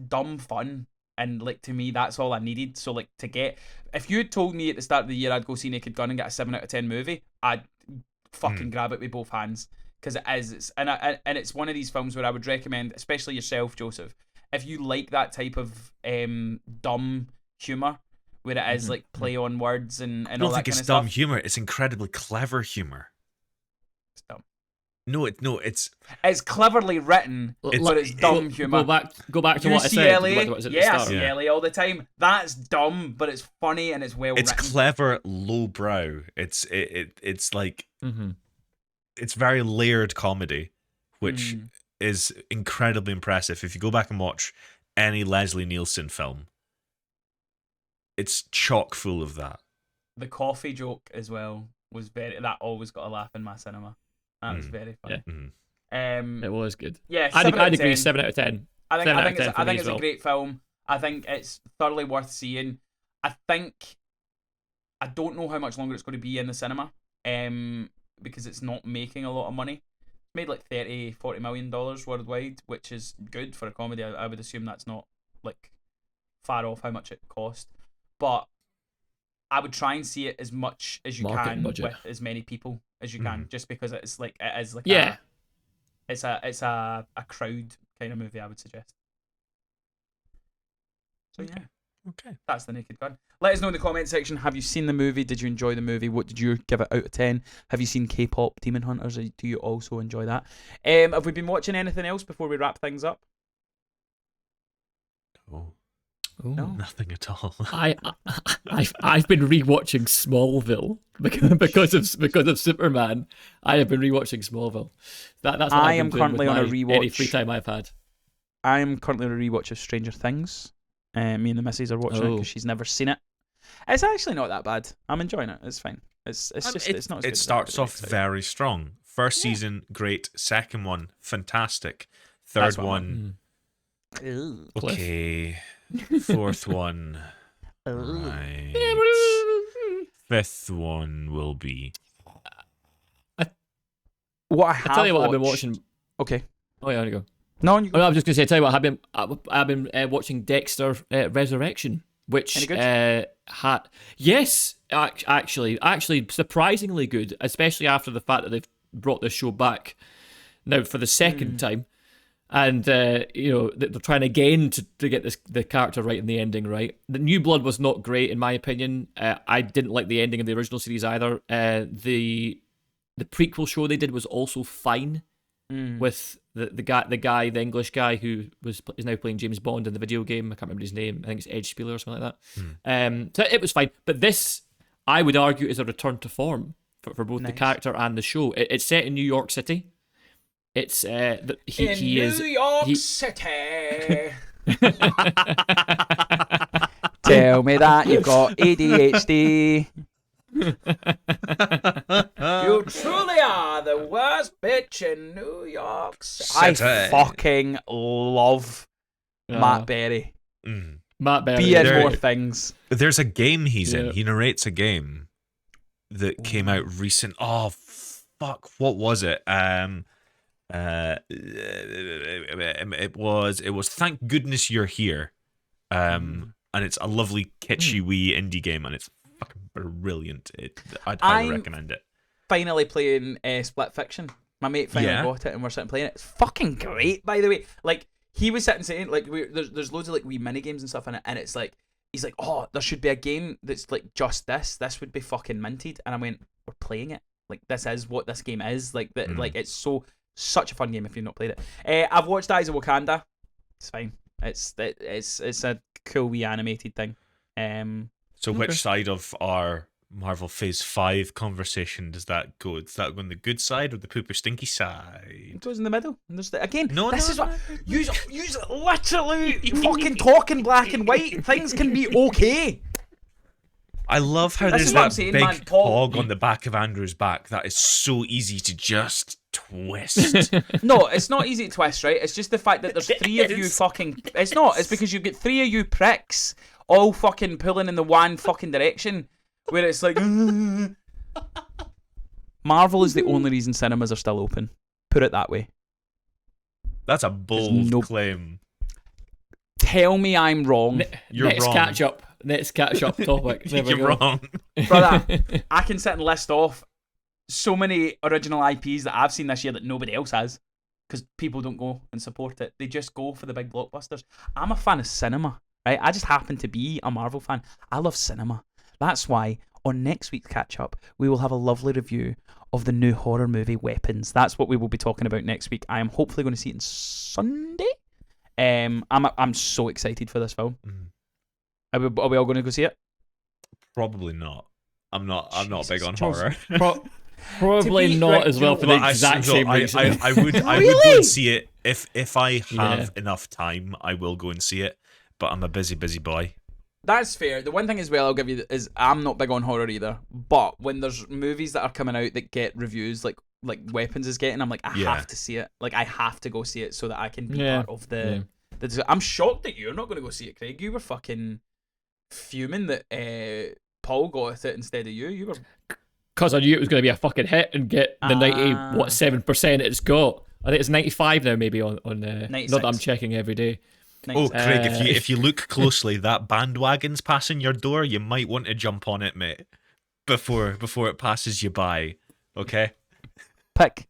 dumb fun, and like, to me, that's all I needed. So like, if you had told me at the start of the year I'd go see Naked Gun and get a 7 out of 10 movie, I'd fucking grab it with both hands, because it's one of these films where I would recommend, especially yourself, Joseph, if you like that type of dumb humor, where it is like play on words and all that kind of stuff. I don't think it's dumb humor. It's incredibly clever humor. It's dumb. it's It's cleverly written, but it's dumb humour. Go back to what I said. Go back to what I said at the Yeah, I start. see LA all the time. That's dumb, but it's funny and it's well it's written. clever, lowbrow. It's like Mm-hmm. it's very layered comedy, which is incredibly impressive. If you go back and watch any Leslie Nielsen film, it's chock full of that. The coffee joke as well was that always got a laugh in my cinema. That was very funny. It was good. Yeah, I'd agree. 7 out of 10. I think 7 out of 10 it's for me as a well. great film. I think it's thoroughly worth seeing. I don't know how much longer it's going to be in the cinema, because it's not making a lot of money. It's made like $40 million worldwide, which is good for a comedy. I would assume that's not like far off how much it cost, but I would try and see it as much as you Marketing can budget. with as many people as you can, just because it is like Yeah. it's a crowd kind of movie, I would suggest. So yeah, Okay. that's The Naked Gun. Let us know in the comment section. Have you seen the movie? Did you enjoy the movie? What did you give it out of 10? Have you seen K-pop Demon Hunters? Do you also enjoy that? Have we been watching anything else before we wrap things up? Oh, No. nothing at all. I've been rewatching Smallville because of Superman. I have been rewatching Smallville. That's what I I've been am doing currently with on a any rewatch. free time I've had. I am currently on a rewatch of Stranger Things. Me and the missus are watching it because she's never seen it. It's actually not that bad. I'm enjoying it. It's fine. It's just it's not. As good It as starts everybody off makes it. very strong. First season, great. Second one, fantastic. That's Third what I one, Ew. okay. Fourth one, right. Fifth one will be. What I I'll have tell you what I've been watched- watching. Okay. Oh yeah, there you go. No, you Oh, no, I was just going to say, tell you what, I've been watching Dexter Resurrection, which Any good? yes, actually surprisingly good, especially after the fact that they've brought this show back now for the second time, and they're trying again to get the character right and the ending right. The New Blood was not great in my opinion. I didn't like the ending of the original series either. The prequel show they did was also fine. With the English guy who is now playing James Bond in the video game. I can't remember his name. I think it's Edge Spieler or something like that. So it was fine. But this, I would argue, is a return to form for both the character and the show. It's set in New York City. It's he is New York he- City. Tell me that you've got ADHD. You truly are the worst bitch in New York City. City. I fucking love Matt Berry. Matt Berry. Be in There- more things. There's a game he's in. Yeah. He narrates a game that came out recent. Oh fuck! What was it? It was Thank Goodness You're Here. And it's a lovely kitschy wee indie game, and it's fucking brilliant. I'd highly recommend it. Finally playing Split Fiction. My mate finally got it, and we're sitting playing it. It's fucking great, by the way. Like, he was sitting saying, like, there's loads of like wee mini games and stuff in it, and it's like, he's like, oh, there should be a game that's like just this. This would be fucking minted. And I went, we're playing it. Like, this is what this game is. Like, that. Like, it's such a fun game if you've not played it. I've watched Eyes of Wakanda. It's fine. It's a cool wee animated thing. So which side of our Marvel Phase 5 conversation does that go? Is that on the good side or the pooper stinky side? It goes in the middle. And there's again. No, this no, is what no. use literally fucking talking black and white. Things can be okay. I love how This there's is what I'm that saying, big man. Paul- hog on the back of Andrew's back that is so easy to just twist. No, it's not easy to twist, right? It's just the fact that there's three of you fucking. It's not. It's because you've got three of you pricks all fucking pulling in the one fucking direction, where it's like. Marvel is the only reason cinemas are still open. Put it that way. That's a bold no- claim. Tell me I'm wrong. You're Next wrong. catch up topic. There we You're go. wrong. Brother, I can sit and list off so many original IPs that I've seen this year that nobody else has, because people don't go and support it. They just go for the big blockbusters. I'm a fan of cinema, right? I just happen to be a Marvel fan. I love cinema. That's why on next week's catch up, we will have a lovely review of the new horror movie Weapons. That's what we will be talking about next week. I am hopefully going to see it on Sunday. I'm so excited for this film. Are we all going to go see it? Probably not. I'm not big on horror. Probably not as well for the exact same reason. I would go and see it if I have enough time. I will go and see it, but I'm a busy boy. That's fair. The one thing as well I'll give you is I'm not big on horror either. But when there's movies that are coming out that get reviews like Weapons is getting, I'm like, I have to see it. Like, I have to go see it so that I can be part of the. I'm shocked that you're not going to go see it, Craig. You were fucking fuming that Paul got it instead of you. You were. Because I knew it was going to be a fucking hit and get the 97% it's got. I think it's 95 now, maybe on 96. Not that I'm checking every day. Oh, Craig, if you look closely, that bandwagon's passing your door. You might want to jump on it, mate, before it passes you by. Okay. Pick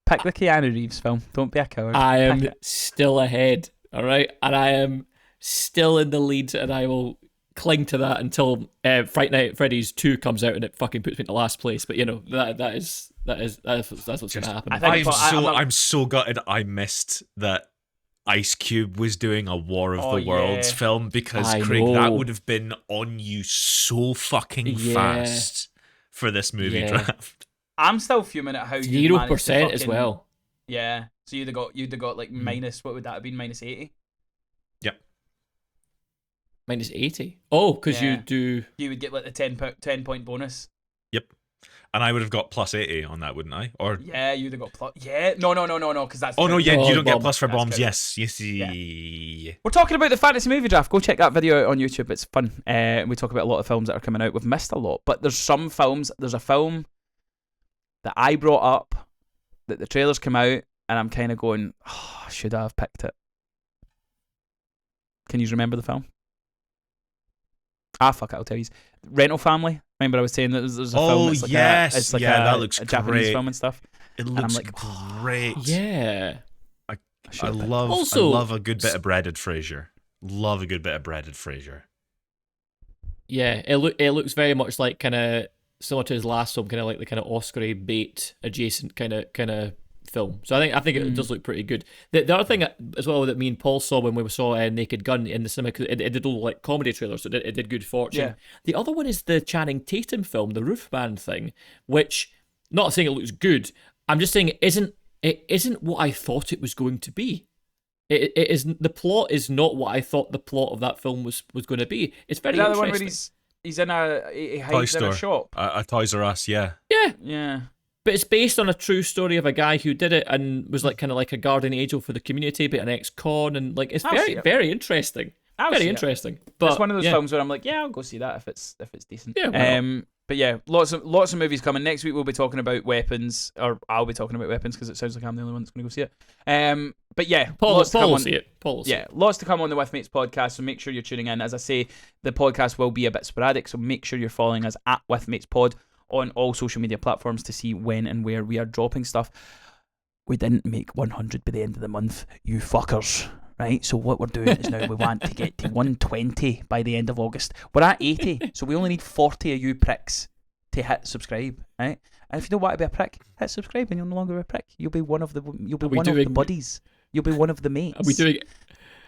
the Keanu Reeves film. Don't be a coward. I am still ahead. All right, and I am still in the lead, and I will cling to that until Fright Night at Freddy's 2 comes out and it fucking puts me in the last place. But you know that's what's gonna happen. I'm so gutted I missed that Ice Cube was doing a War of the Worlds film, because Craig, that would have been on you so fucking fast for this movie draft. I'm still fuming at how 0% as well. Yeah, so you'd have got like minus, what would that have been, minus 80? Yep. Minus 80? Oh, because you would get like the 10 point bonus. Yep. And I would have got plus 80 on that, wouldn't I? Or you'd have got plus. Yeah, no, because that's. Oh no, you don't get plus for that's bombs. good. Yes. We're talking about the fantasy movie draft. Go check that video out on YouTube. It's fun. We talk about a lot of films that are coming out. We've missed a lot, but there's some films. There's a film that I brought up that the trailers come out, and I'm kind of going, should I have picked it? Can you remember the film? Fuck it, I'll tell you. Rental Family. Remember I was saying that there's a film that's like that looks a Japanese film and stuff. It looks great. Yeah. I love a good bit of breaded Frasier. Love a good bit of breaded Frasier. Yeah, it looks very much like kind of similar to his last film, kind of like the kind of Oscar bait adjacent kind of film. So I think it does look pretty good. The other thing as well that me and Paul saw when we saw Naked Gun in the cinema, cause it did all like comedy trailers, so it did good fortune. Yeah. The other one is the Channing Tatum film, the Roof Man thing, which, not saying it looks good, I'm just saying it isn't what I thought it was going to be. It is, the plot is not what I thought the plot of that film was going to be. It's very interesting. The one where he's in he hides in a shop. A Toys R Us, yeah. Yeah. But it's based on a true story of a guy who did it and was like kind of like a guardian angel for the community, but an ex-con, and like it's very interesting. Very interesting. But it's one of those films where I'm like, I'll go see that if it's decent. Yeah. But yeah, lots of movies coming. Next week we'll be talking about Weapons, or I'll be talking about Weapons because it sounds like I'm the only one that's going to go see it. But yeah, Paul will see it. Lots to come on the With Mates podcast, so make sure you're tuning in. As I say, the podcast will be a bit sporadic, so make sure you're following us at With Mates Pod on all social media platforms to see when and where we are dropping stuff. We didn't make 100 by the end of the month, you fuckers. Right, so what we're doing is now we want to get to 120 by the end of August. We're at 80, so we only need 40 of you pricks to hit subscribe, right? And if you don't want to be a prick, hit subscribe, and you'll no longer be a prick. You'll be one of the the buddies. You'll be one of the mates.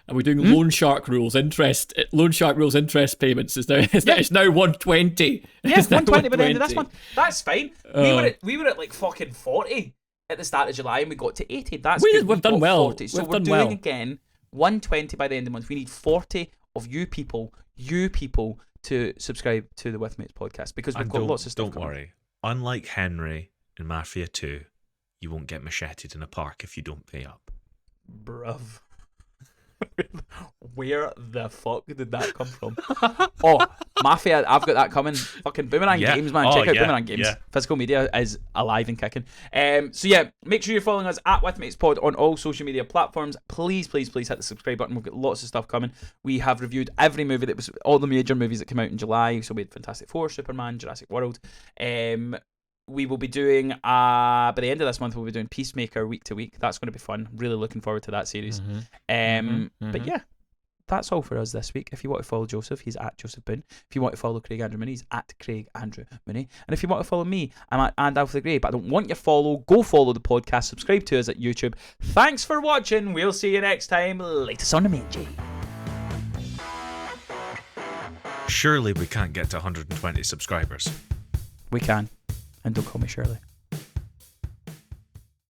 Are we doing loan shark rules interest? Loan shark rules interest payments is now it's now 120. Yes, 120 by the end of this month. That's fine. We were at like fucking 40 at the start of July, and we got to 80. That's good. We've done well. 40. So we're doing again 120 by the end of the month. We need 40 of you people to subscribe to the With Mates podcast, because we've got lots of stuff. Don't worry. Unlike Henry in Mafia 2, you won't get macheted in a park if you don't pay up. Bruv. Where the fuck did that come from? Oh, Mafia, I've got that coming. Fucking Boomerang Games, man. Check out Boomerang Games. Yeah. Physical media is alive and kicking. So yeah, make sure you're following us at With Mates Pod on all social media platforms. Please hit the subscribe button. We've got lots of stuff coming. We have reviewed every movie that was, all the major movies that came out in July. So we had Fantastic Four, Superman, Jurassic World. We will be doing, by the end of this month, we'll be doing Peacemaker week to week. That's going to be fun. Really looking forward to that series. But yeah, that's all for us this week. If you want to follow Joseph, he's at Joseph Boone. If you want to follow Craig Andrew Mooney, he's at Craig Andrew Mooney. And if you want to follow me, I'm at And Alpha the Grey. But I don't want your follow. Go follow the podcast. Subscribe to us at YouTube. Thanks for watching. We'll see you next time. Latest on the Mingy. Surely we can't get to 120 subscribers. We can. And don't call me Shirley.